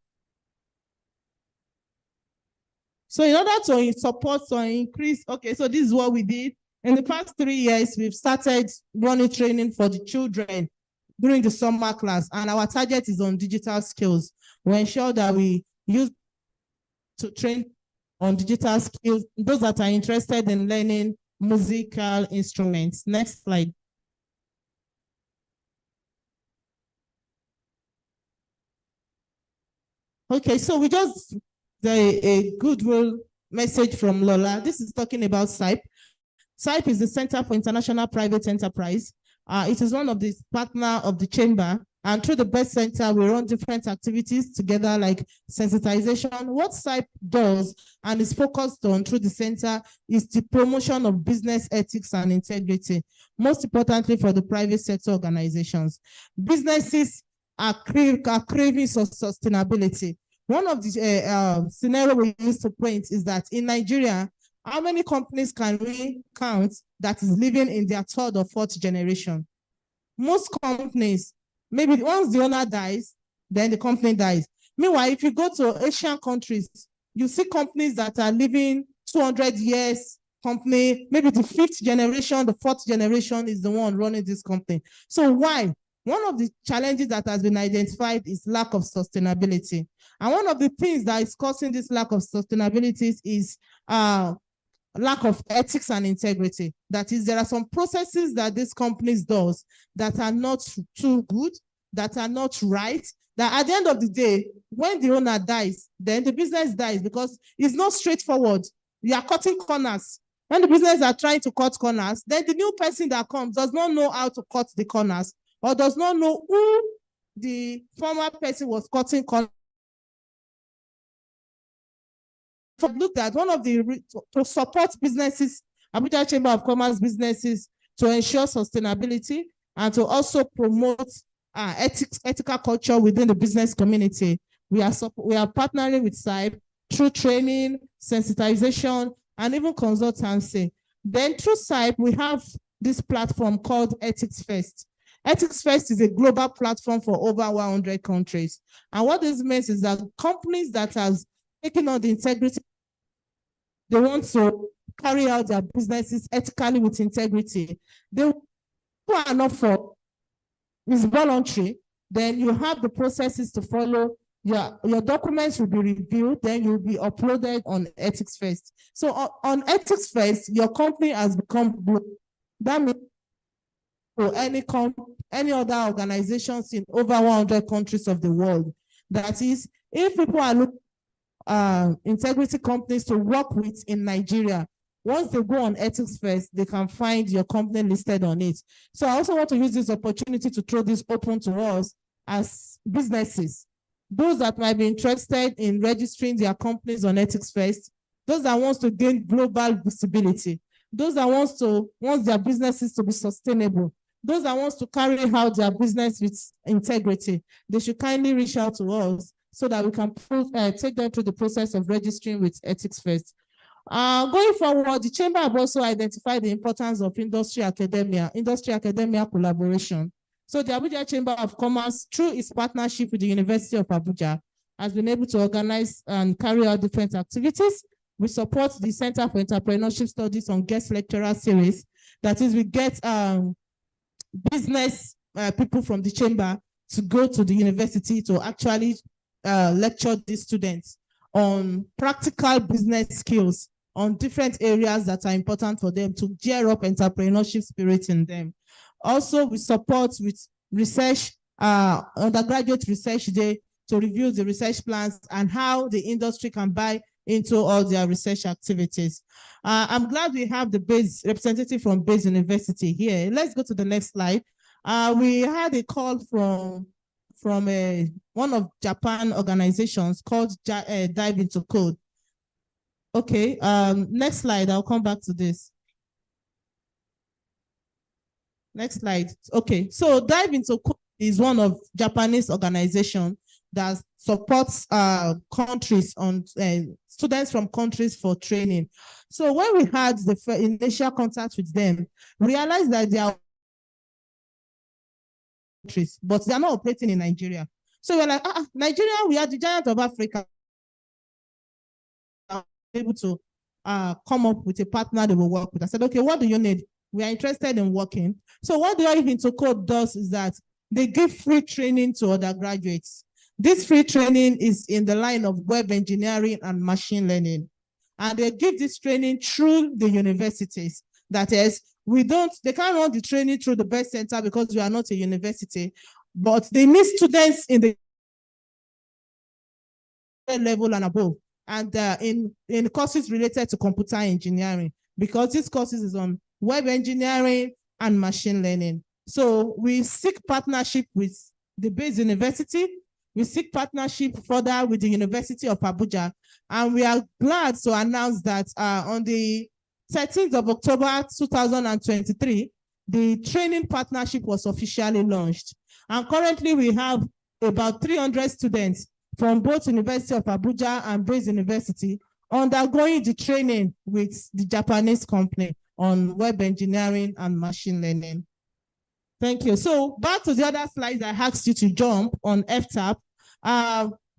So in order to support or increase, okay, so this is what we did. In the past 3 years, we've started running training for the children during the summer class, and our target is on digital skills. We ensure that we use to train on digital skills, those that are interested in learning musical instruments. Next slide. Okay, so we just a goodwill message from Lola. This is talking about SIPE. SIPE is the Center for International Private Enterprise. It is one of the partners of the chamber, and through the BEST Center, we run different activities together like sensitization. What SIPE does and is focused on through the center is the promotion of business ethics and integrity, most importantly for the private sector organizations. Businesses are craving sustainability. One of the scenarios we used to point is that in Nigeria, how many companies can we count that is living in their 3rd or 4th generation? Most companies, maybe once the owner dies, then the company dies. Meanwhile, if you go to Asian countries, you see companies that are living 200 years, company, maybe the 5th generation, the 4th generation is the one running this company. So why? One of the challenges that has been identified is lack of sustainability. And one of the things that is causing this lack of sustainability is lack of ethics and integrity. That is, there are some processes that these companies does that are not too good, that are not right, that at the end of the day, when the owner dies, then the business dies because it's not straightforward. You are cutting corners. When the business are trying to cut corners, then the new person that comes does not know how to cut the corners or does not know who the former person was cutting corners. Looked at one of the to support businesses, Abuja Chamber of Commerce businesses to ensure sustainability and to also promote ethical culture within the business community. We are partnering with SIBE through training, sensitization, and even consultancy. Then through SIBE, we have this platform called Ethics First. Ethics First is a global platform for over 100 countries. And what this means is that companies that have taken on the integrity, they want to carry out their businesses ethically with integrity. They are not for, it's voluntary, then you have the processes to follow. Your documents will be reviewed, then you'll be uploaded on Ethics First. So on Ethics First, your company has become blue. That means for any other organizations in over 100 countries of the world. That is, if people are looking integrity companies to work with in Nigeria, once they go on Ethics First, they can find your company listed on it. So I also want to use this opportunity to throw this open to us as businesses. Those that might be interested in registering their companies on Ethics First, those that wants to gain global visibility, those that wants their businesses to be sustainable, those that wants to carry out their business with integrity, they should kindly reach out to us so that we can take them through the process of registering with Ethics First. Going forward, the Chamber have also identified the importance of industry-academia collaboration. So the Abuja Chamber of Commerce, through its partnership with the University of Abuja, has been able to organize and carry out different activities. We support the Center for Entrepreneurship Studies on guest lecturer series. That is, we get business people from the chamber to go to the university to actually lecture the students on practical business skills on different areas that are important for them to gear up entrepreneurship spirit in them. Also, we support with research, undergraduate research day to review the research plans and how the industry can buy into all their research activities. I'm glad we have the BASE representative from BASE University here. Let's go to the next slide. We had a call from one of Japan organizations called Dive Into Code. Okay, next slide, I'll come back to this. Next slide. Okay, so Dive Into Code is one of Japanese organizations that supports countries on students from countries for training. So when we had the initial contact with them, we realized that they are countries, but they are not operating in Nigeria. So we're like, Nigeria, we are the giant of Africa. Able to come up with a partner they will work with. I said, okay, what do you need? We are interested in working. So what Dive Into Code does is that they give free training to undergraduates. This free training is in the line of web engineering and machine learning. And they give this training through the universities. That is, they can't run the training through the BEST Center because we are not a university, but they need students in the level and above, and in courses related to computer engineering, because this courses is on web engineering and machine learning. So we seek partnership with the BASE University. We seek partnership further with the University of Abuja. And we are glad to announce that on the 13th of October 2023, the training partnership was officially launched. And currently we have about 300 students from both University of Abuja and BASE University undergoing the training with the Japanese company on web engineering and machine learning. Thank you. So back to the other slides I asked you to jump on FTAP.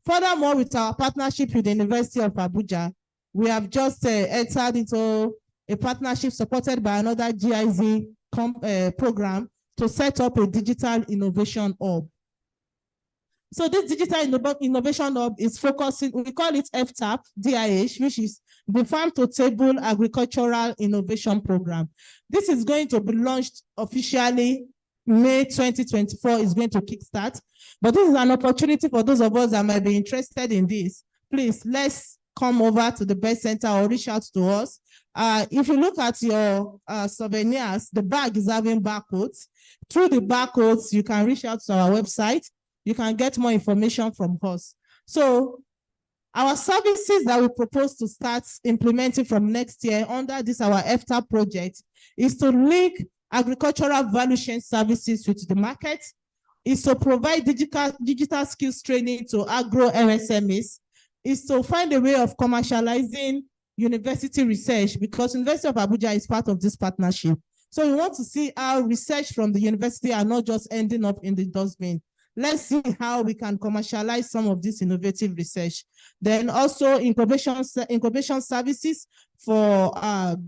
Furthermore, with our partnership with the University of Abuja, we have just entered into a partnership supported by another GIZ program to set up a digital innovation hub. So this digital innovation hub is focusing, we call it FTAP, DIH, which is the Farm to Table Agricultural Innovation Program. This is going to be launched officially May 2024 is going to kickstart. But this is an opportunity for those of us that might be interested in this. Please, let's come over to the Best Center or reach out to us. If you look at your souvenirs, the bag is having barcodes. Through the barcodes, you can reach out to our website. You can get more information from us. So our services that we propose to start implementing from next year under this our FTAP project is to link agricultural value chain services with the market, is to provide digital skills training to agro MSMEs, is to find a way of commercializing university research, because University of Abuja is part of this partnership. So we want to see how research from the university are not just ending up in the dustbin. Let's see how we can commercialize some of this innovative research. Then also incubation services for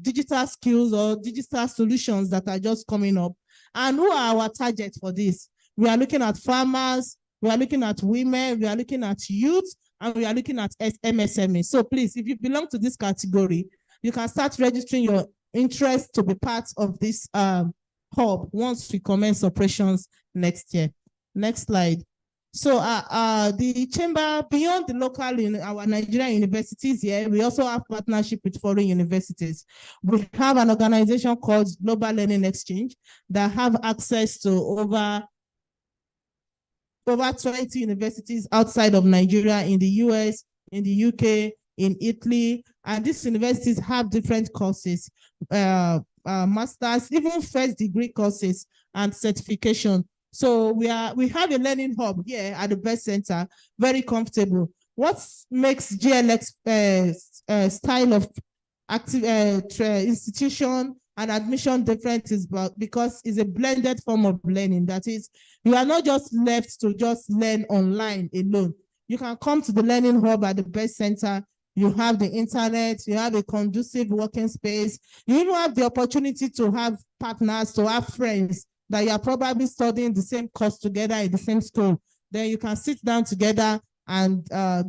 digital skills or digital solutions that are just coming up. And who are our targets for this? We are looking at farmers, we are looking at women, we are looking at youth, and we are looking at MSME. So please, if you belong to this category, you can start registering your interest to be part of this hub once we commence operations next year. Next slide. So the chamber, beyond the local in our Nigerian universities here, we also have partnership with foreign universities. We have an organization called Global Learning Exchange that have access to over 20 universities outside of Nigeria, in the US, in the UK, in Italy, and these universities have different courses, masters, even first degree courses and certification. So we have a learning hub here at the Best Center, very comfortable. What makes GLX style of active institution and admission different is because it's a blended form of learning. That is, you are not just left to just learn online alone. You can come to the learning hub at the Best Center. You have the internet, you have a conducive working space. You even have the opportunity to have partners, to have friends that you are probably studying the same course together in the same school. Then you can sit down together and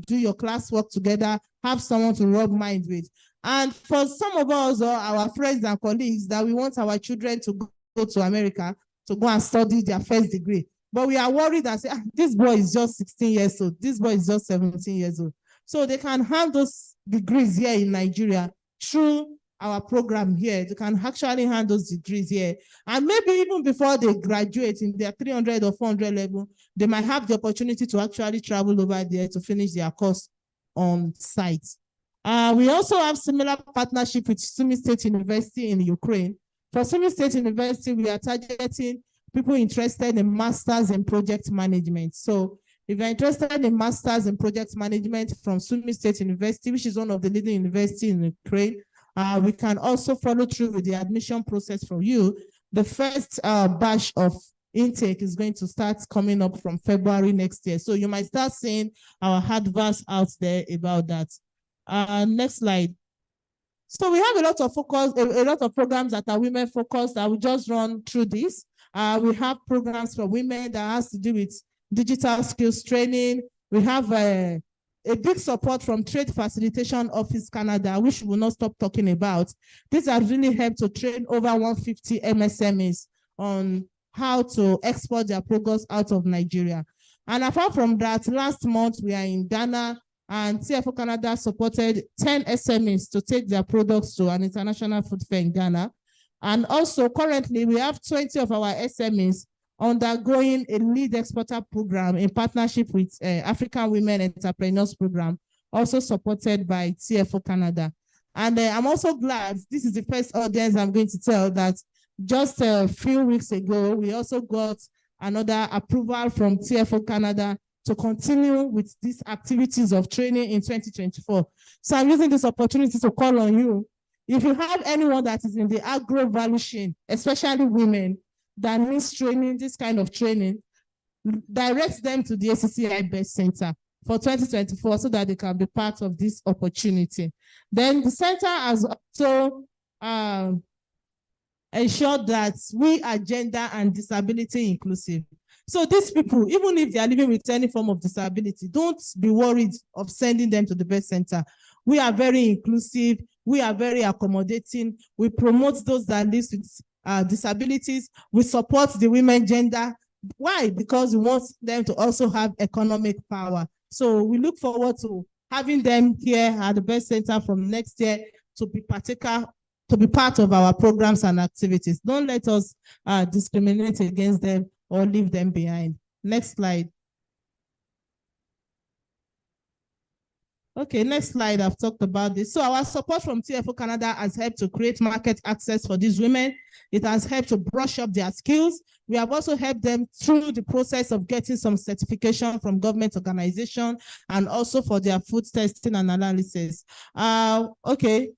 do your classwork together, have someone to rub mind with. And for some of us or our friends and colleagues that we want our children to go to America to go and study their first degree, but we are worried and say, this boy is just 16 years old, this boy is just 17 years old. So they can have those degrees here in Nigeria through our program here. They can actually hand those degrees here. And maybe even before they graduate in their 300 or 400 level, they might have the opportunity to actually travel over there to finish their course on site. We also have similar partnership with Sumy State University in Ukraine. For Sumy State University, we are targeting people interested in masters in project management. So if you're interested in masters in project management from Sumy State University, which is one of the leading universities in Ukraine, we can also follow through with the admission process for you. The first batch of intake is going to start coming up from February next year. So you might start seeing our adverts out there about that. Next slide. So we have a lot of focus, a lot of programs that are women focused. I will just run through this. We have programs for women that has to do with digital skills training. We have a big support from Trade Facilitation Office Canada, which we will not stop talking about. These have really helped to train over 150 MSMEs on how to export their products out of Nigeria. And apart from that, last month we are in Ghana, and TFO Canada supported 10 SMEs to take their products to an international food fair in Ghana. And also currently we have 20 of our SMEs undergoing a lead exporter program in partnership with African Women Entrepreneurs Program, also supported by TFO Canada. And I'm also glad, this is the first audience I'm going to tell, that just a few weeks ago, we also got another approval from TFO Canada to continue with these activities of training in 2024. So I'm using this opportunity to call on you. If you have anyone that is in the agro value chain, especially women, that needs training, this kind of training, direct them to the ACCI Best Center for 2024 so that they can be part of this opportunity. Then the center has also ensure that we are gender and disability inclusive. So these people, even if they are living with any form of disability, don't be worried of sending them to the birth center. We are very inclusive. We are very accommodating. We promote those that live with disabilities. We support the women gender. Why? Because we want them to also have economic power. So we look forward to having them here at the birth center from next year to be part of our programs and activities. Don't let us discriminate against them or leave them behind. Next slide. Okay, next slide. I've talked about this. So our support from TFO Canada has helped to create market access for these women. It has helped to brush up their skills. We have also helped them through the process of getting some certification from government organization and also for their food testing and analysis. Okay,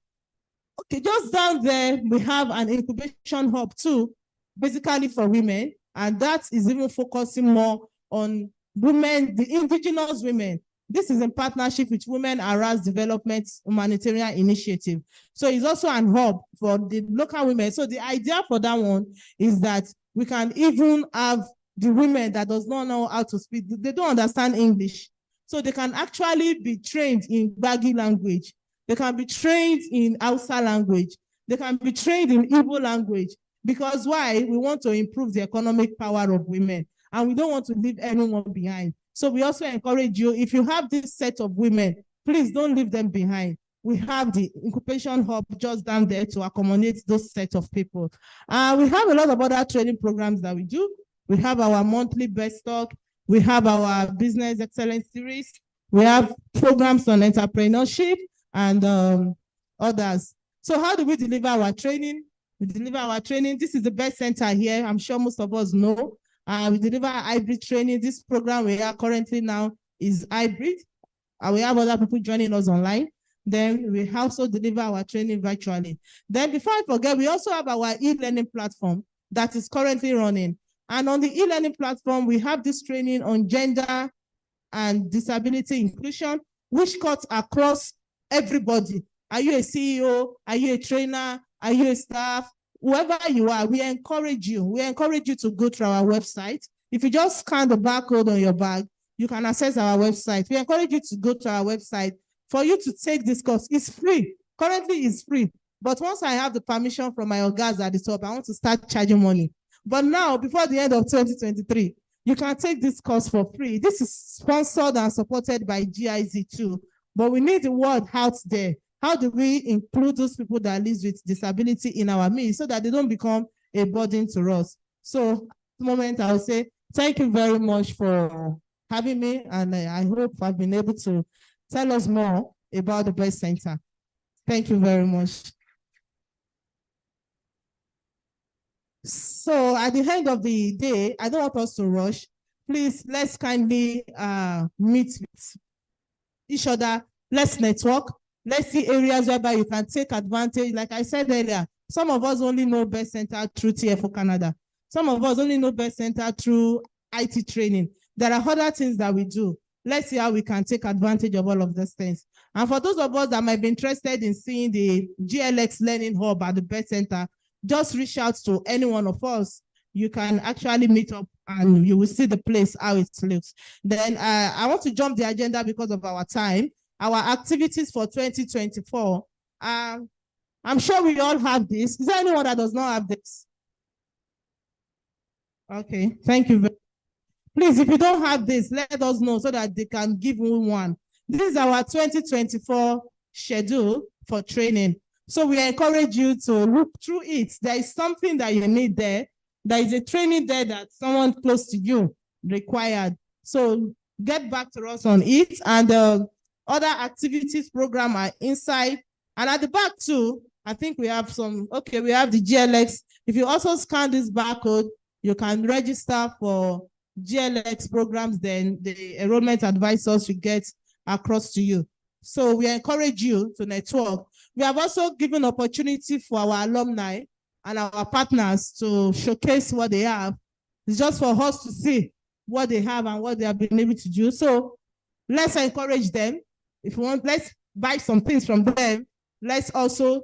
just down there, we have an incubation hub too, basically for women, and that is even focusing more on women, the indigenous women. This is in partnership with Women Arise Development Humanitarian Initiative. So it's also an hub for the local women. So the idea for that one is that we can even have the women that does not know how to speak, they don't understand English. So they can actually be trained in Gbagi language. They can be trained in Hausa language. They can be trained in Igbo language. Because why? We want to improve the economic power of women. And we don't want to leave anyone behind. So we also encourage you, if you have this set of women, please don't leave them behind. We have the incubation hub just down there to accommodate those set of people. We have a lot of other training programs that we do. We have our monthly best talk. We have our business excellence series. We have programs on entrepreneurship and others. So how do we deliver our training? We deliver our training. This is the best center here. I'm sure most of us know. We deliver hybrid training. This program we are currently now is hybrid. We have other people joining us online. Then we also deliver our training virtually. Then before I forget, we also have our e-learning platform that is currently running. And on the e-learning platform, we have this training on gender and disability inclusion, which cuts across everybody. Are you a CEO? Are you a trainer? Are you a staff? Whoever you are, we encourage you. We encourage you to go to our website. If you just scan the barcode on your bag, you can access our website. We encourage you to go to our website for you to take this course. It's free. Currently, it's free. But once I have the permission from my organs at the top, I want to start charging money. But now, before the end of 2023, you can take this course for free. This is sponsored and supported by GIZ too. But we need the word out there. How do we include those people that live with disability in our midst so that they don't become a burden to us? So at the moment, I'll say thank you very much for having me, and I hope I've been able to tell us more about the Birth Center. Thank you very much. So at the end of the day, I don't want us to rush. Please, let's kindly meet with each other. Let's network. Let's see areas whereby you can take advantage. Like I said earlier, some of us only know Birth Center through TFO Canada. Some of us only know Birth Center through IT training. There are other things that we do. Let's see how we can take advantage of all of these things. And for those of us that might be interested in seeing the GLX Learning Hub at the Birth Center, just reach out to any one of us. You can actually meet up and you will see the place, how it looks. Then I want to jump the agenda because of our time. Our activities for 2024. I'm sure we all have this. Is there anyone that does not have this? Okay, thank you. Please, if you don't have this, let us know so that they can give you one. This is our 2024 schedule for training. So we encourage you to look through it. There is something that you need there. There is a training there that someone close to you required. So get back to us on it. And other activities program are inside. And at the back too, I think we have some, okay, we have the GLX. If you also scan this barcode, you can register for GLX programs, then the enrollment advisors will get across to you. So we encourage you to network. We have also given opportunity for our alumni and our partners to showcase what they have. It's just for us to see what they have and what they have been able to do. So let's encourage them. If you want, let's buy some things from them. Let's also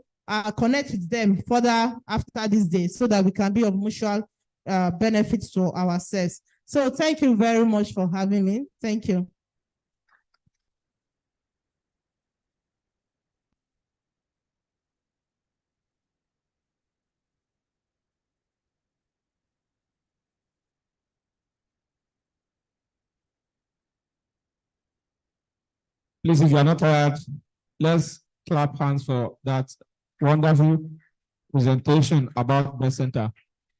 connect with them further after this day so that we can be of mutual benefits to ourselves. So thank you very much for having me. Thank you. Please, if you are not tired, let's clap hands for that wonderful presentation about Best Center.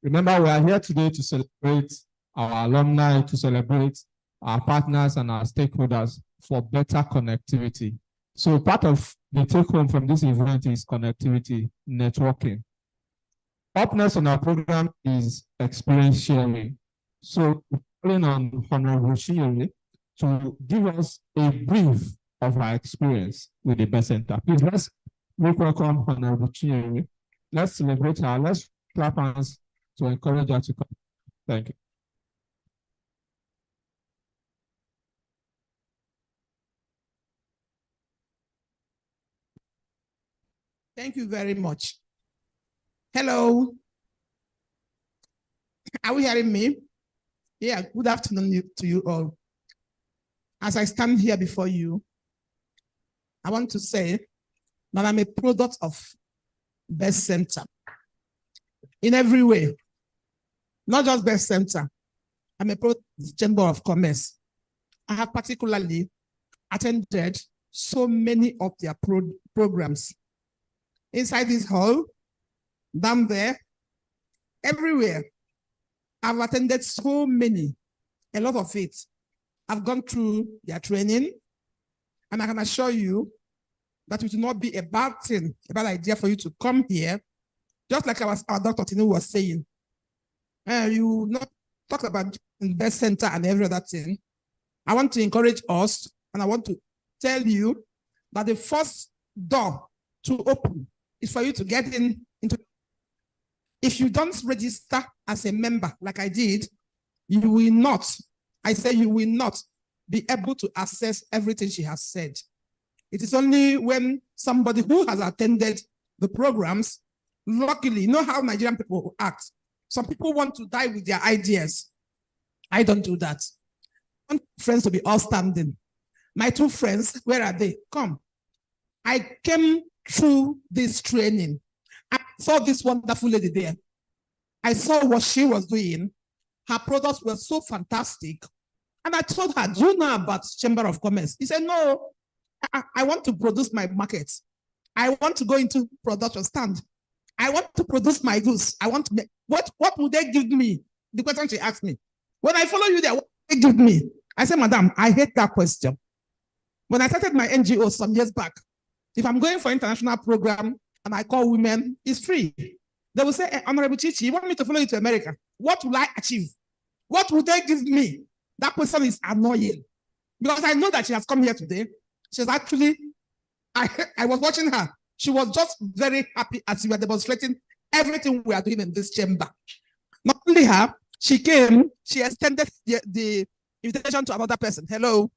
Remember, we are here today to celebrate our alumni, to celebrate our partners and our stakeholders for better connectivity. So part of the take home from this event is connectivity, networking. Up next on our program is experience sharing. So calling on Honorable Shiori to give us a brief of our experience with the Best Center. Please, let's welcome Honorable Shiori. Let's celebrate her. Let's clap hands to encourage her to come. Thank you. Thank you very much. Hello. Are we hearing me? Yeah, good afternoon to you all. As I stand here before you, I want to say that I'm a product of Best Center in every way. Not just Best Center. I'm a product of the Chamber of Commerce. I have particularly attended so many of their programs. Inside this hall, down there, everywhere. I've attended so many, a lot of it. I've gone through their training, and I can assure you that it will not be a bad thing, a bad idea for you to come here, just like our Dr. Tinu was saying. You will not talk about Best Center and every other thing. I want to encourage us, and I want to tell you that the first door to open is for you to get into. If you don't register as a member like I did, you will not, I say you will not be able to access everything she has said. It is only when somebody who has attended the programs, luckily, you know how Nigerian people act. Some people want to die with their ideas. I don't do that. I want friends to be all standing. My two friends, where are they? Come. I came through this training. I saw this wonderful lady there. I saw what she was doing. Her products were so fantastic. And I told her, do you know about Chamber of Commerce? He said, no, I want to produce my market. I want to go into production stand. I want to produce my goods. I want to make, what would they give me? The question she asked me. When I follow you there, what would they give me? I said, madam, I hate that question. When I started my NGO some years back, if I'm going for international program and I call women, it's free. They will say, Honorable Chichi, you want me to follow you to America? What will I achieve? What would they give me? That question is annoying. Because I know that she has come here today. She's actually, I was watching her. She was just very happy as we were demonstrating everything we are doing in this chamber. Not only her, she came, she extended the invitation to another person. Hello.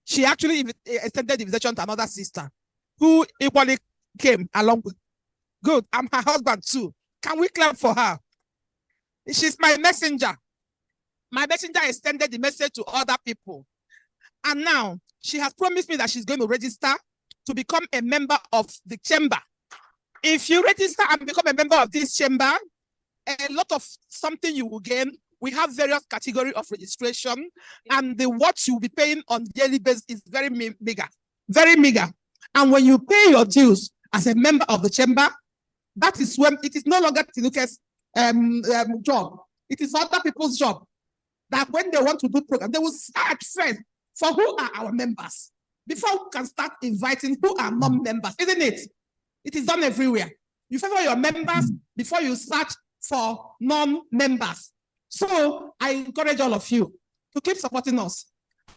She actually extended the invitation to another sister who equally came along with. Good, I'm her husband too. Can we clap for her? She's my messenger. My messenger extended the message to other people. And now she has promised me that she's going to register to become a member of the chamber. If you register and become a member of this chamber, a lot of something you will gain. We have various categories of registration, and what you'll be paying on daily basis is very meager, very meager. And when you pay your dues as a member of the chamber, that is when it is no longer Tinuke's job. It is other people's job. That when they want to do program, they will start first for who are our members before we can start inviting who are non-members, isn't it? It is done everywhere. You favor your members before you search for non-members. So I encourage all of you to keep supporting us.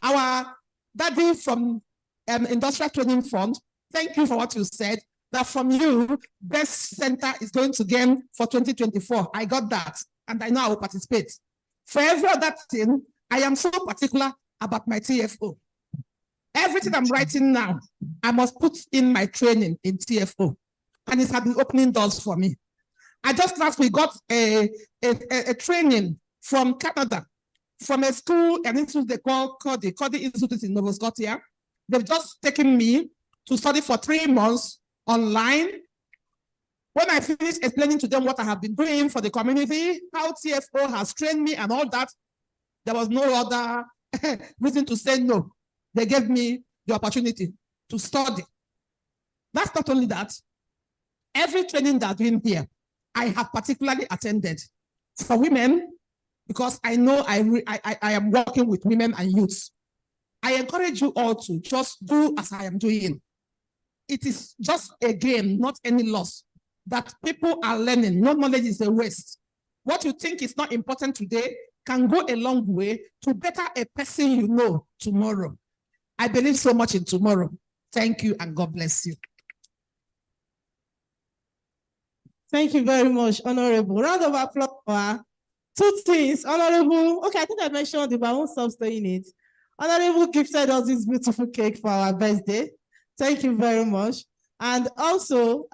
Our daddy from Industrial Training Fund, thank you for what you said. That from you, Best Center is going to gain for 2024. I got that, and I know I will participate. For every other thing, I am so particular about my TFO. Everything I'm writing now, I must put in my training in TFO. and it has been opening doors for me. I just last week got a training from Canada, from a school, and institute they call Cody Institute in Nova Scotia. They've just taken me to study for 3 months online. When I finished explaining to them what I have been doing for the community, how TFO has trained me and all that, there was no other reason to say no. They gave me the opportunity to study. That's not only that. Every training that's been here, I have particularly attended for women, because I know I am working with women and youths. I encourage you all to just do as I am doing. It is just a gain, not any loss, that people are learning. No knowledge is a waste. What you think is not important today can go a long way to better a person you know tomorrow. I believe so much in tomorrow. Thank you and God bless you. Thank you very much, Honorable. Round of applause for 2 things. Honorable, okay, I think I mentioned it, but I won't stop saying it. Honorable gifted us this beautiful cake for our birthday. Thank you very much. And also,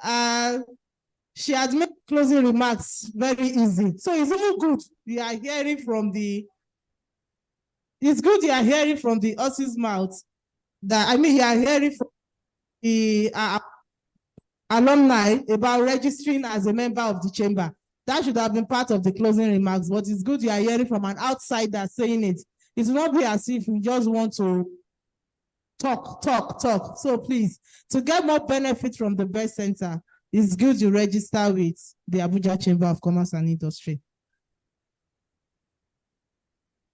she had made closing remarks very easy. So it's even good you are hearing from the, it's good you are hearing from the horse's mouth that, I mean, you are hearing from the alumni about registering as a member of the chamber. That should have been part of the closing remarks, but it's good you are hearing from an outsider saying it. It will not be as if you just want to talk. So please, to get more benefit from the Best Center, it's good you register with the Abuja Chamber of Commerce and Industry.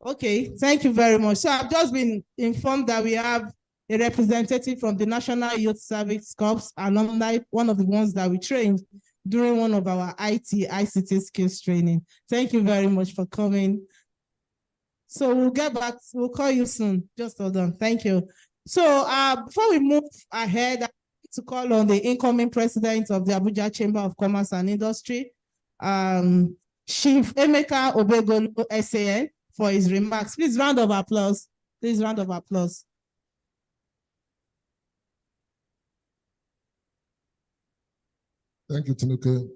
Okay, thank you very much. So I've just been informed that we have a representative from the National Youth Service Corps alumni, one of the ones that we trained during one of our ICT skills training. Thank you very much for coming. So we'll get back, we'll call you soon. Just hold on, thank you. So before we move ahead, I need to call on the incoming president of the Abuja Chamber of Commerce and Industry, Chief Emeka Obegolo, SAN, for his remarks. Please, round of applause. Please, round of applause. Thank you, Tinuke.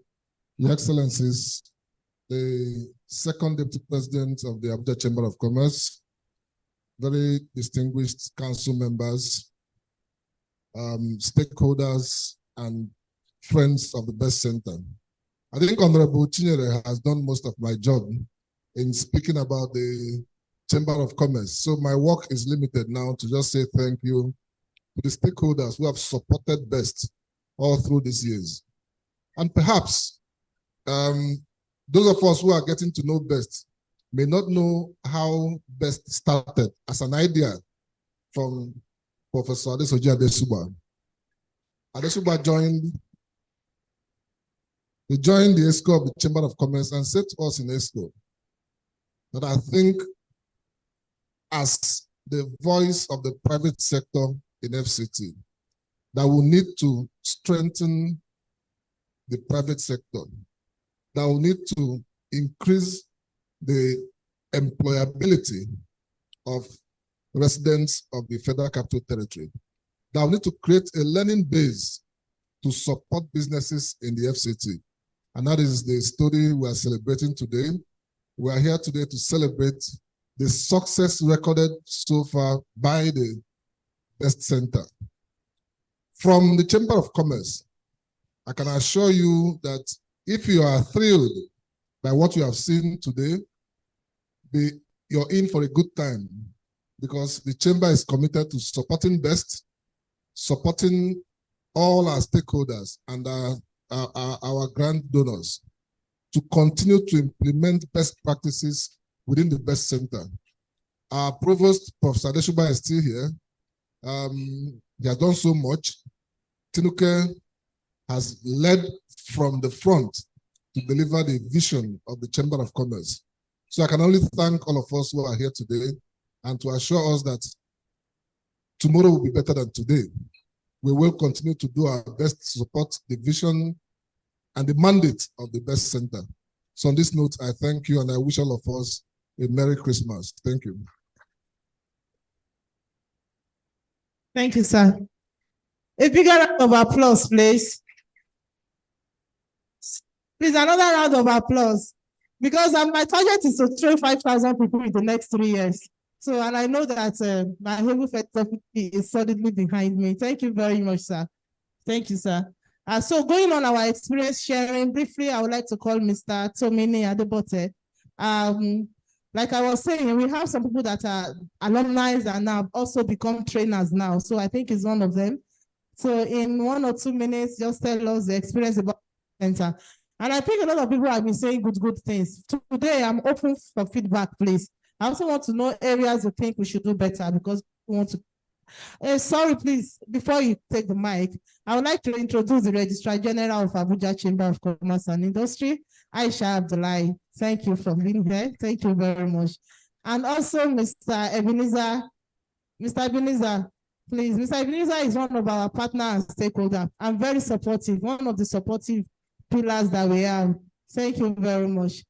Your Excellencies, the second Deputy President of the Abuja Chamber of Commerce, very distinguished council members, stakeholders, and friends of the Best Center. I think Honorable Chinyere has done most of my job in speaking about the Chamber of Commerce. So my work is limited now to just say thank you to the stakeholders who have supported Best all through these years. And perhaps those of us who are getting to know Best may not know how Best started as an idea from Professor Adesoji Adesuba. Adesuba joined the ESCO of the Chamber of Commerce and said to us in ESCO that I think as the voice of the private sector in FCT, that we need to strengthen the private sector, that we need to increase the employability of residents of the Federal Capital Territory, that we need to create a learning base to support businesses in the FCT. And that is the story we are celebrating today. We are here today to celebrate the success recorded so far by the Best Center. From the Chamber of Commerce, I can assure you that if you are thrilled by what you have seen today, you're in for a good time, because the Chamber is committed to supporting Best, supporting all our stakeholders and our grant donors to continue to implement best practices within the Best Center. Our Provost, Professor Adesuba, is still here. He has done so much. Tinuke has led from the front to deliver the vision of the Chamber of Commerce. So I can only thank all of us who are here today and to assure us that tomorrow will be better than today. We will continue to do our best to support the vision and the mandate of the Best Center. So on this note, I thank you and I wish all of us a Merry Christmas. Thank you. Thank you, sir. A bigger round of applause, please. Please, another round of applause. Because my target is to train 5,000 people in the next 3 years. So, and I know that my Heaven Faith is solidly behind me. Thank you very much, sir. Thank you, sir. So going on our experience sharing, briefly, I would like to call Mr. Tomini Adebote. Like I was saying, we have some people that are alumni and now also become trainers now. So I think he's one of them. So in 1 or 2 minutes, just tell us the experience about the center. And I think a lot of people have been saying good things. Today, I'm open for feedback, please. I also want to know areas you think we should do better because we want to. Sorry, please, before you take the mic, I would like to introduce the Registrar General of Abuja Chamber of Commerce and Industry, Aisha Abdullahi. Thank you for being here. Thank you very much. And also Mr. Ebenezer. Mr. Ebenezer, please. Mr. Ebenezer is one of our partners and stakeholders and very supportive, one of the supportive pillars that we have. Thank you very much.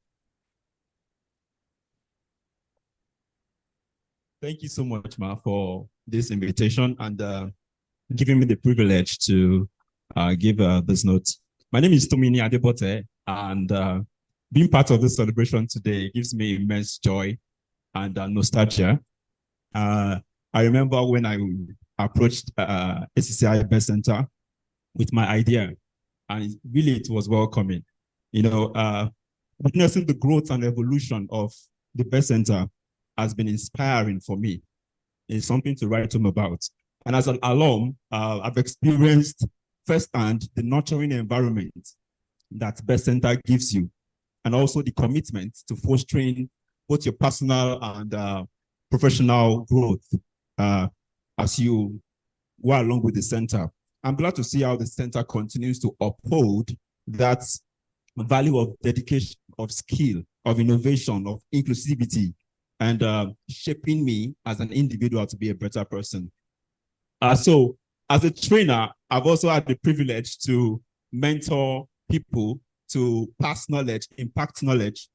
Thank you so much, Ma, for this invitation and giving me the privilege to give this note. My name is Tomini Adebote, and being part of this celebration today gives me immense joy and nostalgia. I remember when I approached ACCI Best Center with my idea, and it was welcoming. You know, witnessing the growth and evolution of the Best Center has been inspiring for me. It's something to write home about. And as an alum, I've experienced firsthand the nurturing environment that Best Center gives you, and also the commitment to fostering both your personal and professional growth as you go along with the center. I'm glad to see how the center continues to uphold that value of dedication, of skill, of innovation, of inclusivity, and shaping me as an individual to be a better person. So as a trainer, I've also had the privilege to mentor people, to pass knowledge, impact knowledge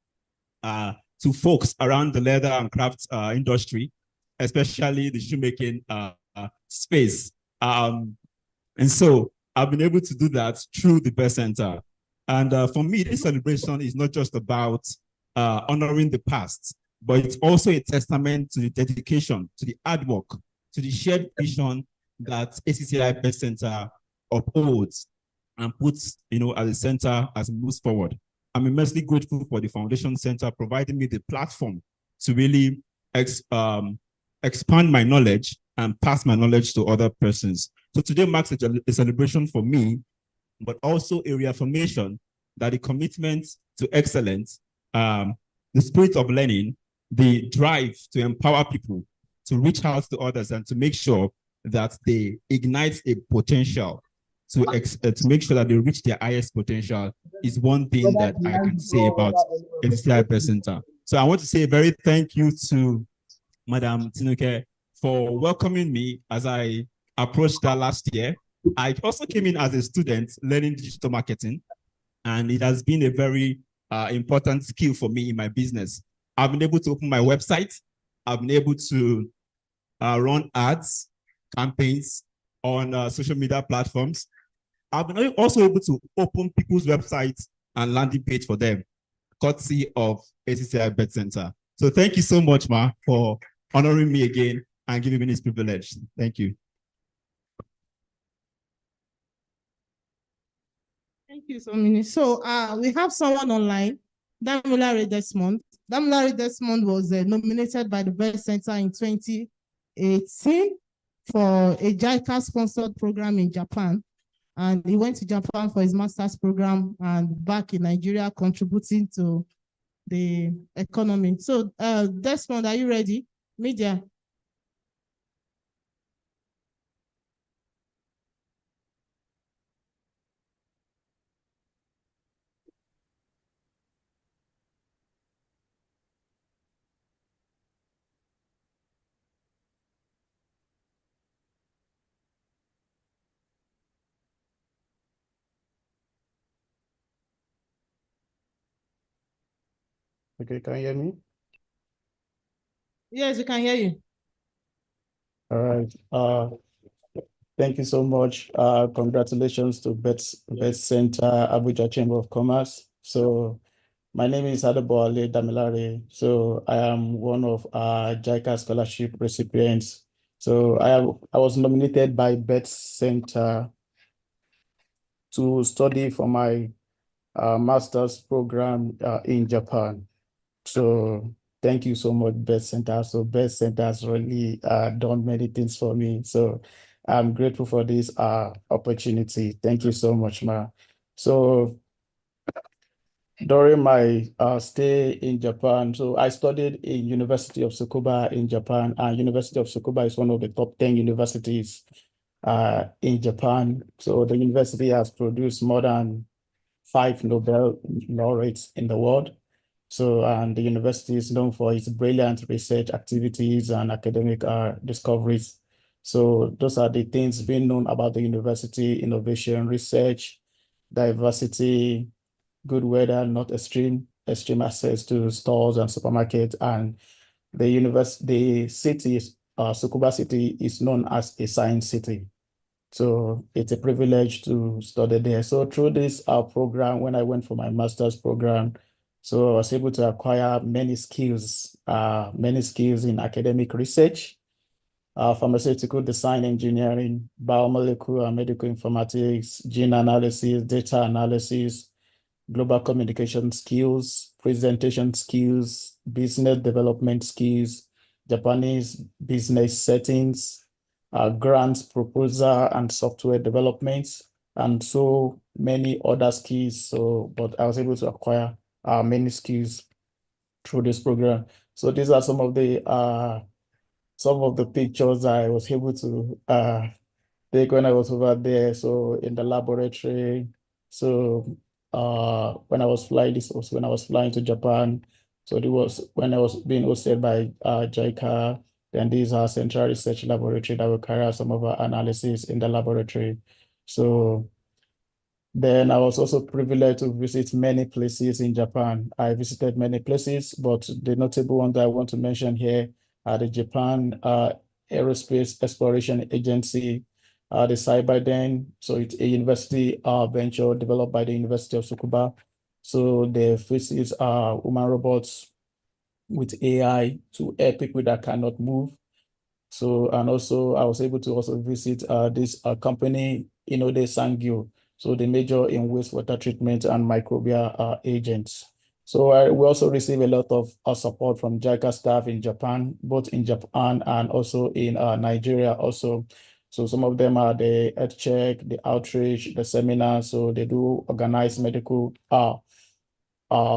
to folks around the leather and craft industry, especially the shoemaking space. And so I've been able to do that through the Best Center. And for me, this celebration is not just about honoring the past, but it's also a testament to the dedication, to the hard work, to the shared vision that ACCI Best Center upholds and puts, you know, at the center as it moves forward. I'm immensely grateful for the Foundation Center providing me the platform to really expand my knowledge and pass my knowledge to other persons. So today marks a celebration for me, but also a reaffirmation that the commitment to excellence, the spirit of learning, the drive to empower people, to reach out to others and to make sure that they ignite a potential, to make sure that they reach their highest potential is one thing that I can say about ACCI Best Center. So I want to say a very thank you to Madam Tinuke for welcoming me as I approached that last year. I also came in as a student learning digital marketing, and it has been a very important skill for me in my business. I've been able to open my website. I've been able to run ads, campaigns on social media platforms. I've been also able to open people's websites and landing page for them, courtesy of ACCI Best Center. So thank you so much, Ma, for honoring me again and giving me this privilege. Thank you. Thank you so much. So we have someone online, Damilare Desmond. Damilare Desmond was nominated by the Best Center in 2018 for a JICA-sponsored program in Japan. And he went to Japan for his master's program and back in Nigeria, contributing to the economy. So Desmond, are you ready? Media. Okay, can you hear me? Yes, we can hear you. All right. Thank you so much. Congratulations to Best Center, Abuja Chamber of Commerce. So my name is Adeboale Damilare. So I am one of JICA scholarship recipients. So I was nominated by Beth Center to study for my master's program in Japan. So thank you so much, Beth Center. So Beth Center has really done many things for me. So I'm grateful for this opportunity. Thank you so much, Ma. So during my stay in Japan, so I studied in University of Tsukuba in Japan, and University of Tsukuba is one of the top 10 universities in Japan. So the university has produced more than 5 Nobel laureates in the world. So, and the university is known for its brilliant research activities and academic discoveries. So those are the things being known about the university: innovation, research, diversity, good weather, not extreme access to stores and supermarkets. And the city, Tsukuba City, is known as a science city. So it's a privilege to study there. So through this program, when I went for my master's program, so I was able to acquire many skills in academic research, pharmaceutical design engineering, biomolecular and medical informatics, gene analysis, data analysis, global communication skills, presentation skills, business development skills, Japanese business settings, grants proposal and software development, and so many other skills. So, but I was able to acquire many skills through this program. So these are some of the pictures I was able to take when I was over there. So in the laboratory. So when I was flying, this was when I was flying to Japan. So it was when I was being hosted by JICA. Then these are Central Research Laboratory that will carry out some of our analysis in the laboratory. So then I was also privileged to visit many places in Japan. I visited many places, but the notable one that I want to mention here are the Japan Aerospace Exploration Agency, the Cyberden. So it's a university venture developed by the University of Tsukuba. So the faces are human robots with AI to help people that cannot move. So, and also I was able to also visit this company, Inode Sangyo. So they major in wastewater treatment and microbial agents. So we also receive a lot of support from JICA staff in Japan, both in Japan and also in Nigeria also. So some of them are the health check, the outreach, the seminars. So they do organize medical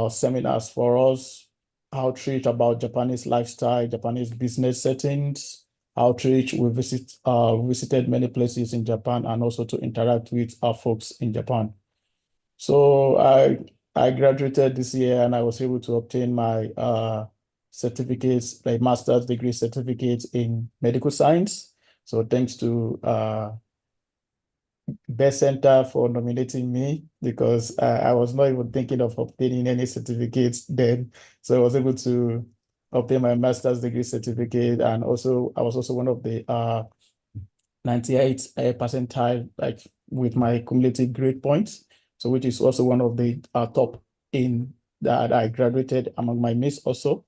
seminars for us, outreach about Japanese lifestyle, Japanese business settings, outreach. We visited many places in Japan and also to interact with our folks in Japan. So I graduated this year and I was able to obtain my certificates, like master's degree certificates in medical science. So thanks to Best Center for nominating me, because I was not even thinking of obtaining any certificates then. So I was able to obtain my master's degree certificate, and also I was also one of the 98 percentile, like with my cumulative grade points. So which is also one of the top in that I graduated among my mates also.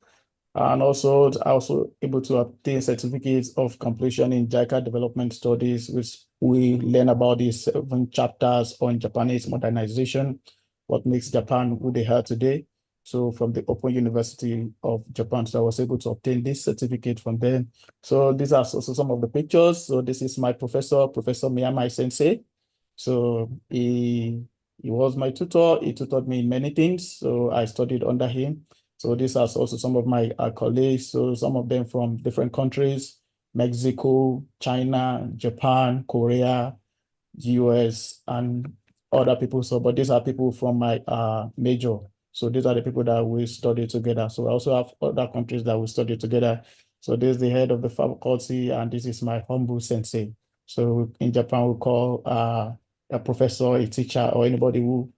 And also I was also able to obtain certificates of completion in JICA development studies, which we learn about these 7 chapters on Japanese modernization, what makes Japan who they are today. So from the Open University of Japan, so I was able to obtain this certificate from them. So these are also some of the pictures. So this is my professor, Professor Miyamai Sensei. So he was my tutor. He tutored me in many things. So I studied under him. So these are also some of my colleagues. So some of them from different countries: Mexico, China, Japan, Korea, US, and other people. So, but these are people from my major. So these are the people that we study together. So I also have other countries that we study together. So this is the head of the faculty, and this is my humble sensei. So in Japan, we call a professor, a teacher, or anybody who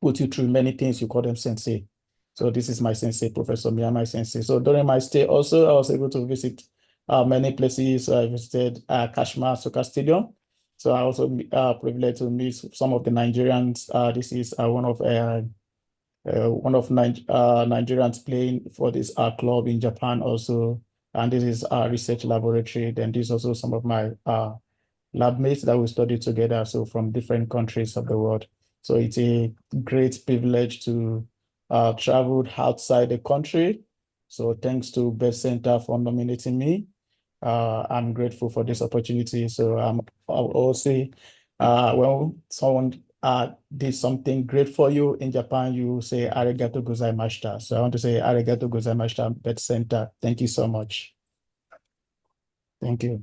put you through many things, you call them sensei. So this is my sensei, Professor Miyamai Sensei. So during my stay also, I was able to visit many places. I visited Kashima Soccer Stadium. So I also privileged to meet some of the Nigerians. This is one of Nigerians playing for this club in Japan also, and this is our research laboratory. Then this is also some of my lab mates that we studied together, so from different countries of the world. So it's a great privilege to travel outside the country. So thanks to Best Center for nominating me. I'm grateful for this opportunity. So I'll also when someone did something great for you in Japan, you say arigato gozaimashita. So I want to say arigato gozaimashita, Best Center. Thank you so much. Thank you.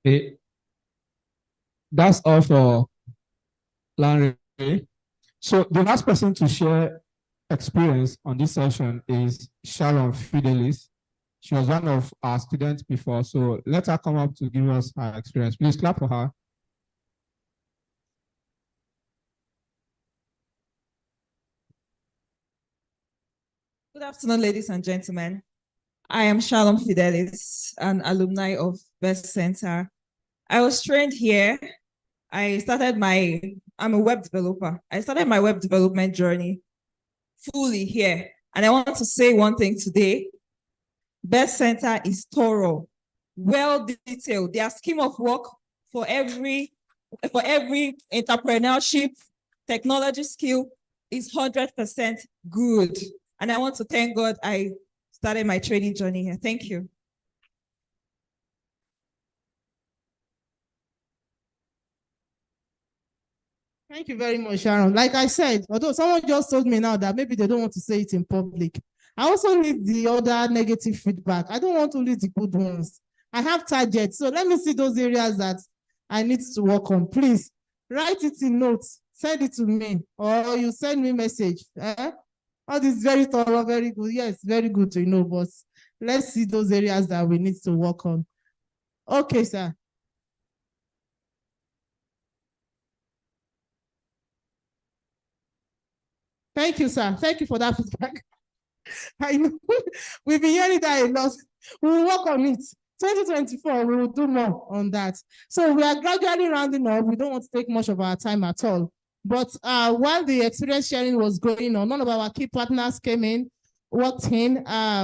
Okay. That's all for Larry. So the last person to share experience on this session is Sharon Fidelis. She was one of our students before, so let her come up to give us her experience. Please clap for her. Good afternoon, ladies and gentlemen. I am Shalom Fidelis, an alumni of Best Center. I was trained here. I'm a web developer. I started my web development journey fully here. And I want to say one thing today. Best Center is thorough, well detailed. Their scheme of work for every entrepreneurship technology skill is 100% good. And I want to thank God I started my training journey here. Thank you. Thank you very much, Sharon. Like I said, although someone just told me now that maybe they don't want to say it in public, I also need the other negative feedback. I don't want only the good ones. I have targets. So let me see those areas that I need to work on. Please write it in notes, send it to me, or you send me message. All this very thorough, very good. Yes, very good to know, but let's see those areas that we need to work on. Okay, sir. Thank you, sir. Thank you for that feedback. I know we've been hearing that a lot. We will work on it. 2024, we will do more on that. So we are gradually rounding up. We don't want to take much of our time at all. But while the experience sharing was going on, none of our key partners came in, walked in.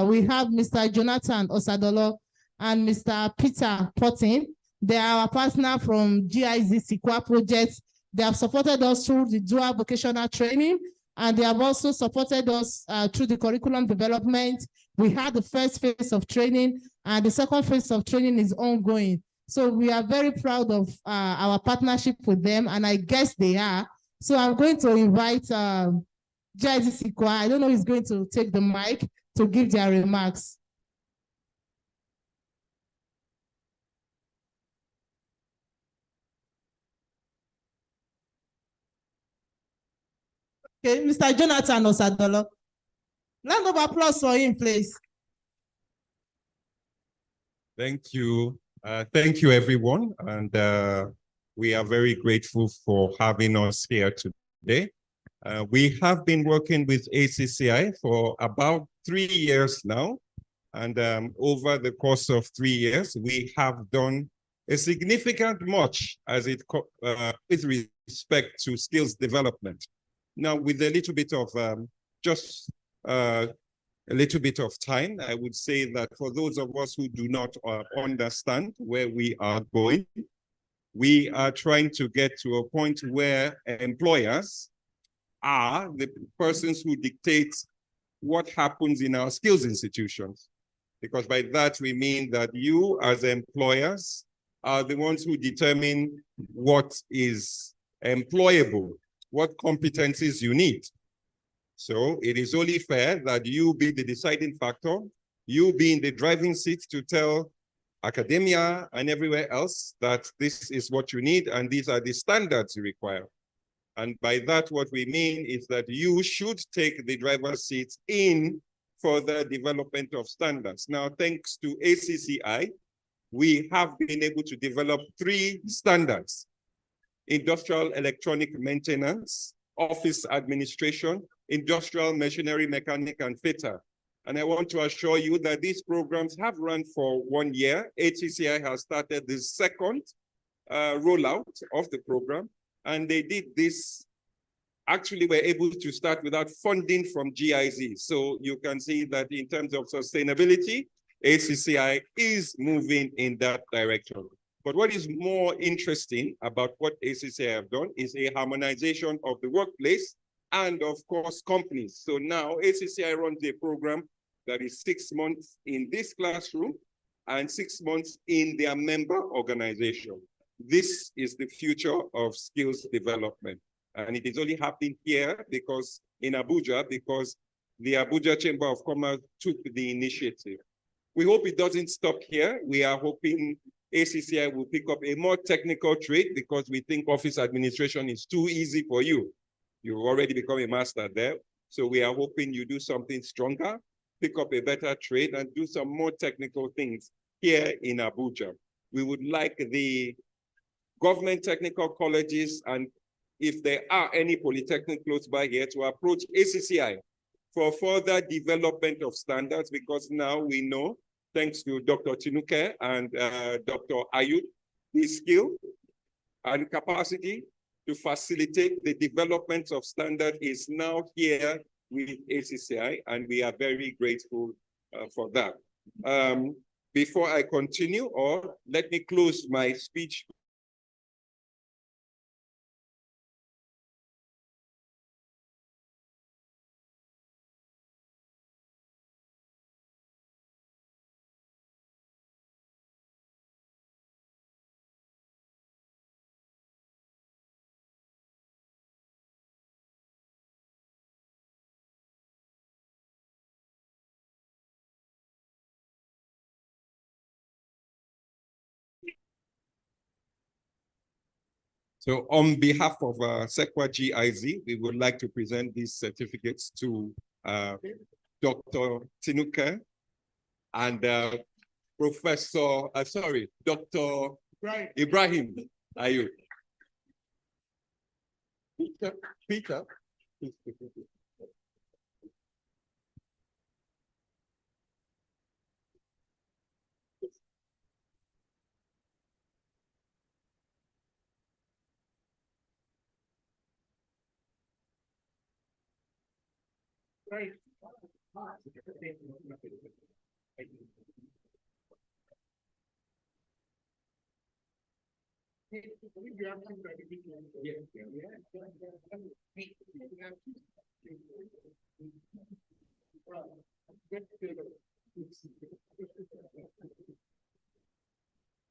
We have Mr. Jonathan Osadolo and Mr. Peter Pottin. They are our partner from GIZ Sikwa project. They have supported us through the dual vocational training, and they have also supported us through the curriculum development. We had the first phase of training, and the second phase of training is ongoing. So we are very proud of our partnership with them, and I guess they are. So I'm going to invite GIZ Sikwa. I don't know who's going to take the mic to give their remarks. Okay, Mr. Jonathan Osadolo. Round of applause for him, please. Thank you. Thank you, everyone. And we are very grateful for having us here today. We have been working with ACCI for about 3 years now. And over the course of 3 years, we have done a significant much as it with respect to skills development. Now, with a little bit of a little bit of time, I would say that for those of us who do not understand where we are going, we are trying to get to a point where employers are the persons who dictate what happens in our skills institutions. Because by that, we mean that you as employers are the ones who determine what is employable, what competencies you need. So it is only fair that you be the deciding factor, you be in the driving seat to tell academia and everywhere else that this is what you need and these are the standards you require. And by that, what we mean is that you should take the driver's seat in further development of standards. Now, thanks to ACCI, we have been able to develop 3 standards: industrial electronic maintenance, office administration, industrial machinery mechanic, and fitter. And I want to assure you that these programs have run for 1 year. HCCI has started the second rollout of the program, and they did this. Actually, we're able to start without funding from GIZ. So you can see that in terms of sustainability, HCCI is moving in that direction. But what is more interesting about what HCCI have done is a harmonization of the workplace and, of course, companies. So now HCCI runs a program that is 6 months in this classroom and 6 months in their member organization. This is the future of skills development. And it is only happening here because in Abuja, because the Abuja Chamber of Commerce took the initiative. We hope it doesn't stop here. We are hoping HCCI will pick up a more technical trade because we think office administration is too easy for you. You've already become a master there. So we are hoping you do something stronger, pick up a better trade, and do some more technical things here in Abuja. We would like the government technical colleges, and if there are any polytechnic close by here, to approach HCCI for further development of standards, because now we know, thanks to Dr. Tinuke and Dr. Ayud, the skill and capacity to facilitate the development of standard is now here with HCCI, and we are very grateful for that. Before I continue, or let me close my speech. So on behalf of SEQUA GIZ, we would like to present these certificates to Dr. Tinuke and Dr. Ibrahim Ayud. Peter.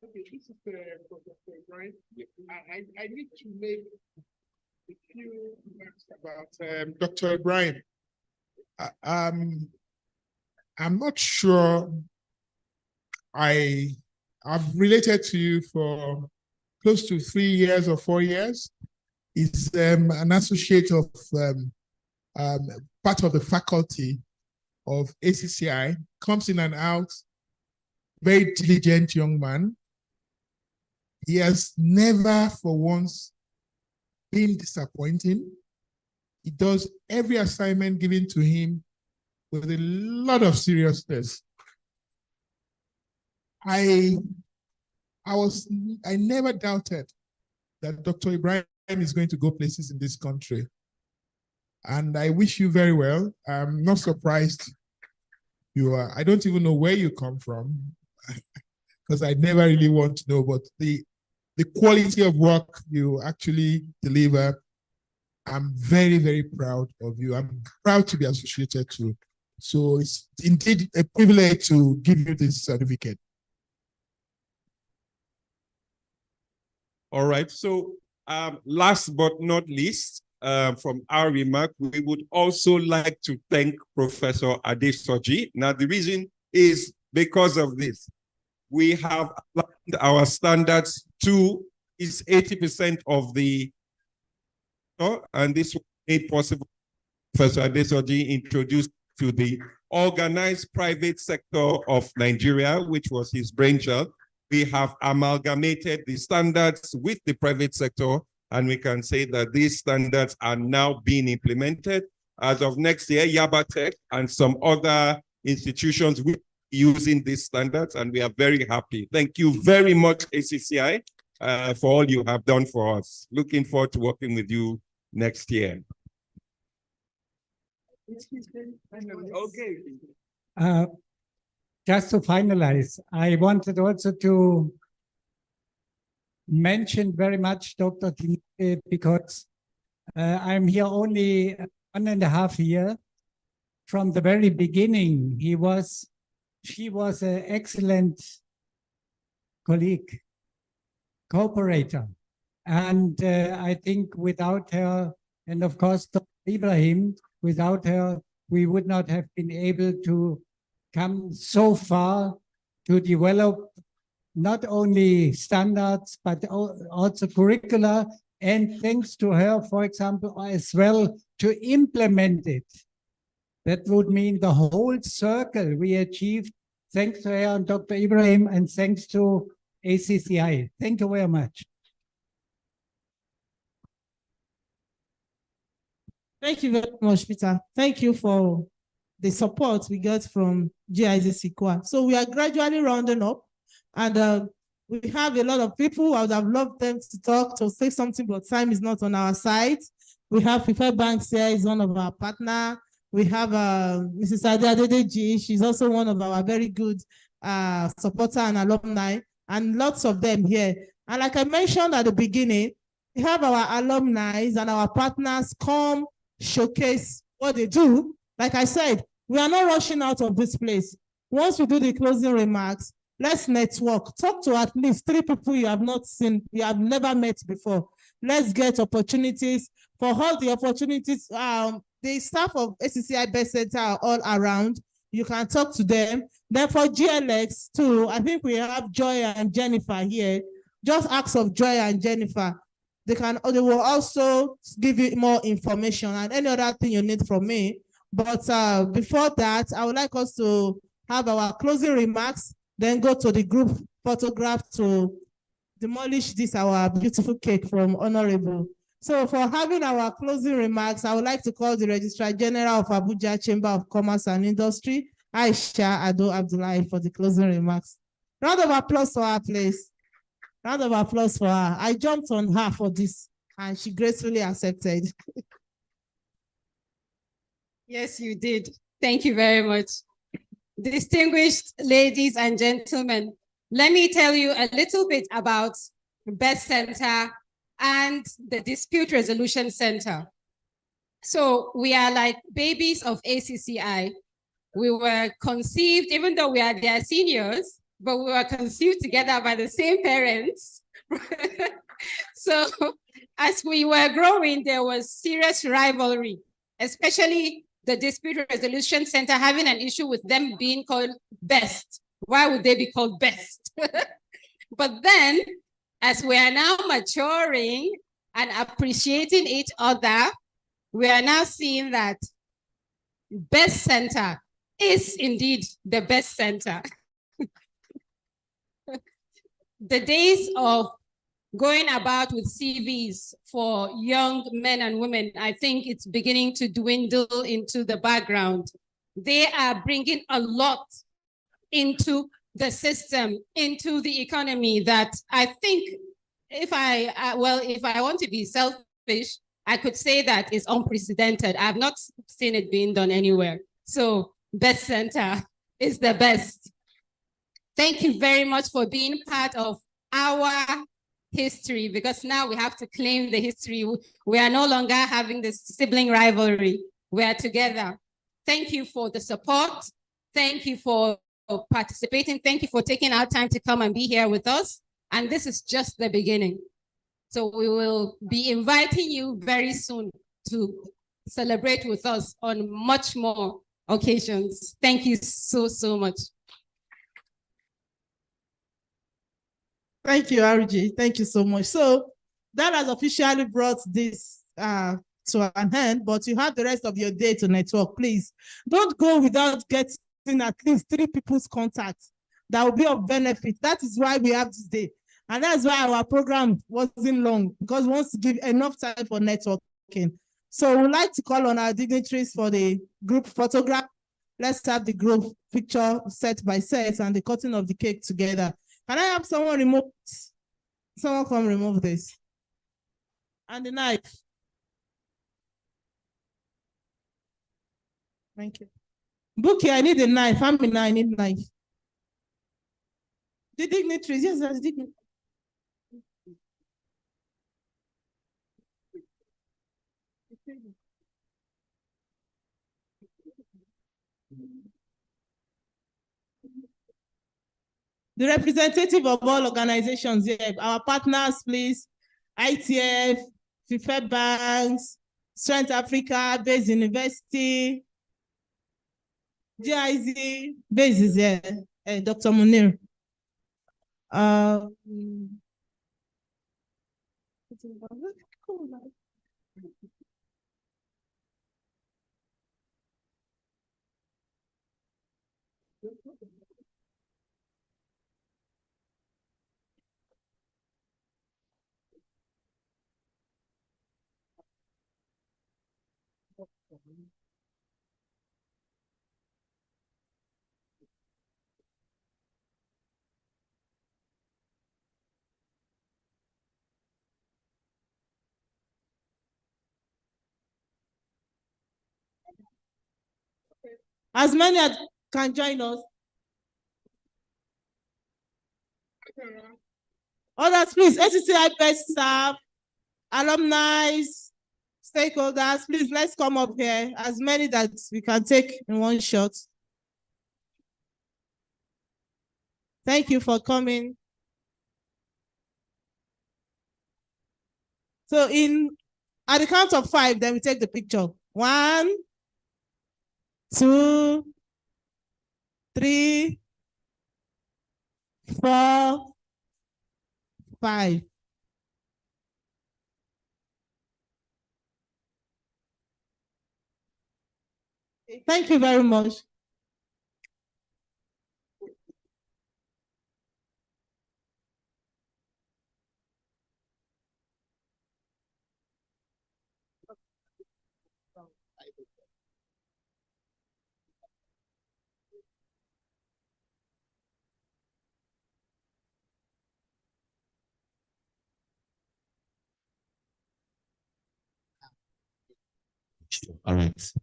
Okay, this is Professor Brian. I need to make a few remarks about Dr. Ibrahim. I'm not sure I've related to you for close to 3 years or 4 years. He's an associate of part of the faculty of HCCI, comes in and out, very diligent young man. He has never for once been disappointing. He does every assignment given to him with a lot of seriousness. I never doubted that Dr. Ibrahim is going to go places in this country. And I wish you very well. I'm not surprised you are. I don't even know where you come from because I never really want to know, but the quality of work you actually deliver, I'm very, very proud of you. I'm proud to be associated to. So it's indeed a privilege to give you this certificate. All right, so last but not least, from our remark, we would also like to thank Professor Adesoji. Now, the reason is because of this. We have aligned our standards to is 80% of the, and this was made possible. Professor Adesoji introduced to the organized private sector of Nigeria, which was his brainchild. We have amalgamated the standards with the private sector, And we can say that these standards are now being implemented. As of next year, Yaba Tech and some other institutions will be using these standards, and we are very happy. Thank you very much, ACCI, for all you have done for us. Looking forward to working with you next year. Okay. Just to finalize, I wanted also to mention very much Dr. Tineke, because I'm here only 1.5 years. From the very beginning, she was an excellent colleague, cooperator. And I think without her, and of course, Dr. Ibrahim, without her, we would not have been able to come so far to develop not only standards, but also curricula, and thanks to her, for example, as well, to implement it. That would mean the whole circle we achieved, thanks to her and Dr. Ibrahim, and thanks to ACCI. Thank you very much. Thank you very much, Peter. Thank you for the support we got from GIZ Sikwa. So we are gradually rounding up, and we have a lot of people. I would have loved them to talk, to say something, but time is not on our side. We have Preferred Banks here, is one of our partners. We have Mrs. Adia Dedeji. She's also one of our very good supporter and alumni, and lots of them here. And like I mentioned at the beginning, we have our alumni and our partners come showcase what they do. Like I said, we are not rushing out of this place. Once we do the closing remarks, let's network. Talk to at least 3 people you have not seen, you have never met before. Let's get opportunities. For all the opportunities, the staff of ACCI Best Center are all around. You can talk to them. Then for GLX too, I think we have Joy and Jennifer here. Just ask of Joy and Jennifer. They will also give you more information and any other thing you need from me. But before that, I would like us to have our closing remarks, then go to the group photograph to demolish this, our beautiful cake from Honorable. So for having our closing remarks, I would like to call the Registrar General of Abuja Chamber of Commerce and Industry, Aisha Ado Abdullahi, for the closing remarks. Round of applause for her, please. Round of applause for her. I jumped on her for this, and she gracefully accepted. Yes, you did. Thank you very much. Distinguished ladies and gentlemen, let me tell you a little bit about Best Center and the Dispute Resolution Center. So we are like babies of ACCI. We were conceived, even though we are their seniors, but we were conceived together by the same parents. So as we were growing, there was serious rivalry, especially the Dispute Resolution Center having an issue with them being called Best. Why would they be called Best? But then, as we are now maturing and appreciating each other, we are now seeing that Best Center is indeed the best center. The days of going about with CVs for young men and women, I think it's beginning to dwindle into the background. They are bringing a lot into the system, into the economy that I think if I want to be selfish, I could say that is unprecedented. I've not seen it being done anywhere. So Best Center is the best. Thank you very much for being part of our history, because now we have to claim the history. We are no longer having this sibling rivalry. We are together. Thank you for the support. Thank you for participating. Thank you for taking our time to come and be here with us. And this is just the beginning. So we will be inviting you very soon to celebrate with us on much more occasions. Thank you so, so much. Thank you, RG. Thank you so much. So that has officially brought this to an end, but you have the rest of your day to network. Please don't go without getting at least 3 people's contacts. That will be of benefit. That is why we have this day. And that's why our program wasn't long, because we want to give enough time for networking. So we'd like to call on our dignitaries for the group photograph. Let's have the group picture set by set and the cutting of the cake together. Can I have someone remove? Someone come remove this. And the knife. Thank you. Bookie, I need a knife. Amina, I need a knife. The dignitaries, yes, that's dignitaries. The representative of all organizations here, our partners, please. ITF, FIFA Banks, Strength Africa, Base University, GIZ, Base is here, Dr. Munir. As many as can join us. Others, please, ACCI staff, alumni, stakeholders, please, let's come up here. As many that we can take in one shot. Thank you for coming. So at the count of 5, then we take the picture. 1, 2, 3, 4, 5. Thank you very much. All right.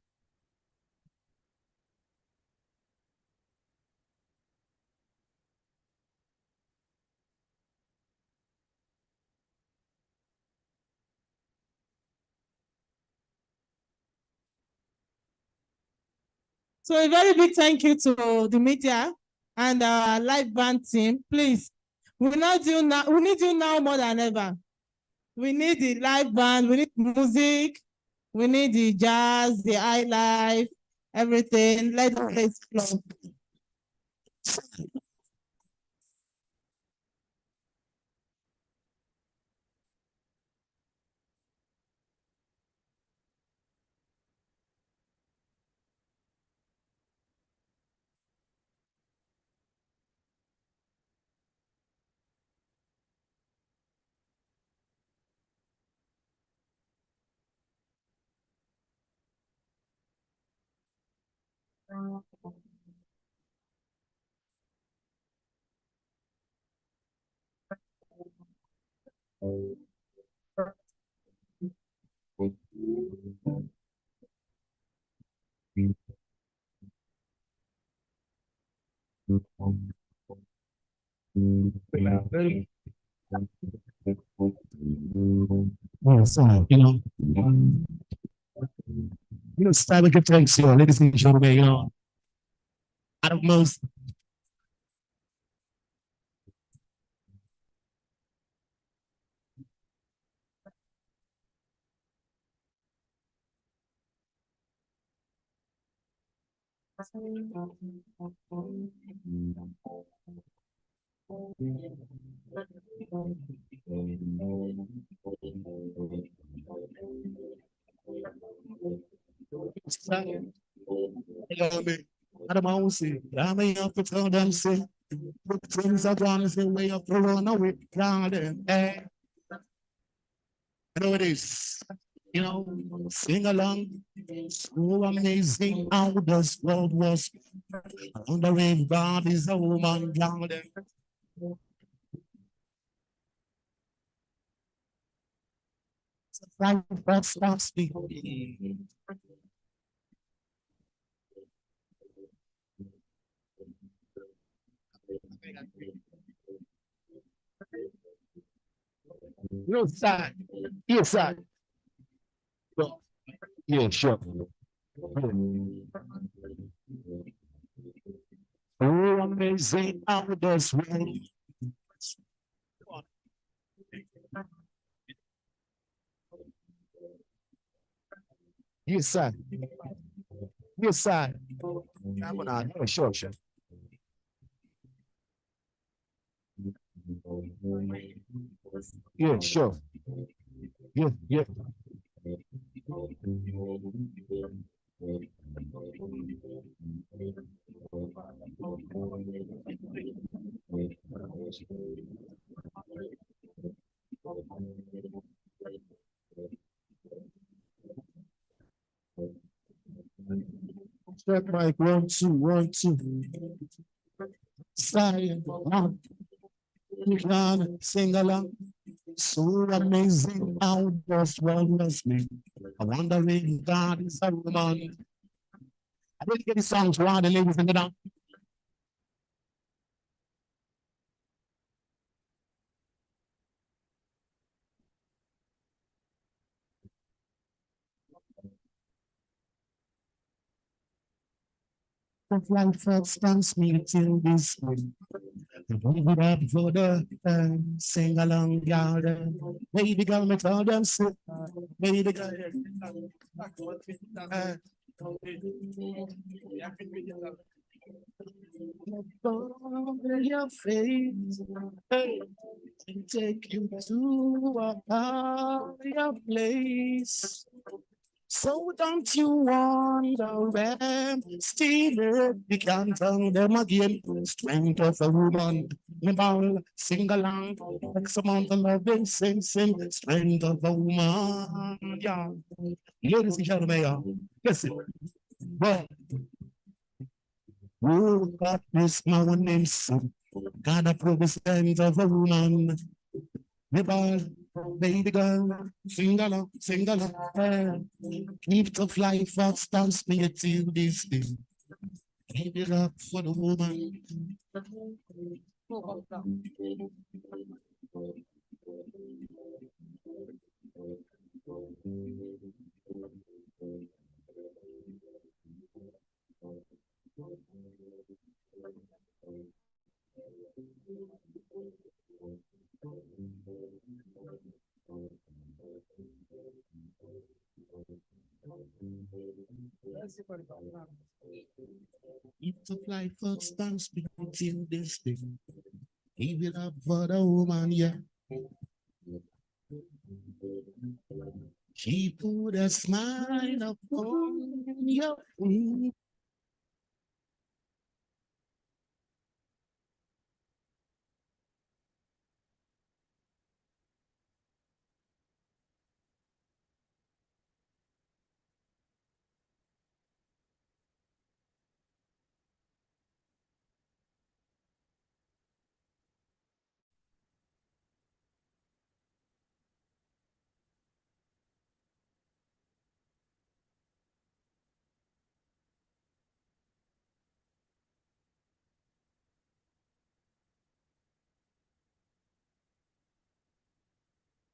So a very big thank you to the media and our live band team. Please, we need you now more than ever. We need the live band, we need music, we need the jazz, the high life, everything. Let the place flow. Oh, so, it's time to give thanks, ladies and gentlemen, out of most. Things are gone is the way of the runaway garden. I know it is. You know, sing along. So amazing how this world was. On the way, God is a woman garden. Right, that's the no side. Yes, side. Yeah, sure. Oh, amazing how this world. Yes, sir. Yes, sir. I'm gonna sure, sure. Yeah, sure. Yeah, yeah. Check mic 1 2 1 2. Side one. You can sing along. So amazing how this world was made. I wonder if God is a woman. I didn't get the songs right, the ladies in the down. Of life stands me till this way. We would have for the sing along, y'all. Baby girl, me tell them so. Baby girl. Your face, hey, and take you to a higher place. So don't you wonder when still you can't tell them again. Strength of a woman, me ball, sing along, X amount of loving, sing. Strength of a woman, yeah. Ladies and gentlemen, yeah. Listen, well, who got this morning? God approve the strength of a woman. Me ball, baby girl, sing along, keep the fly fast and speed till this day. Give it up for the woman. Keep the fly fast and speed till this day. Give it up for the woman, yeah. She put a smile upon your face.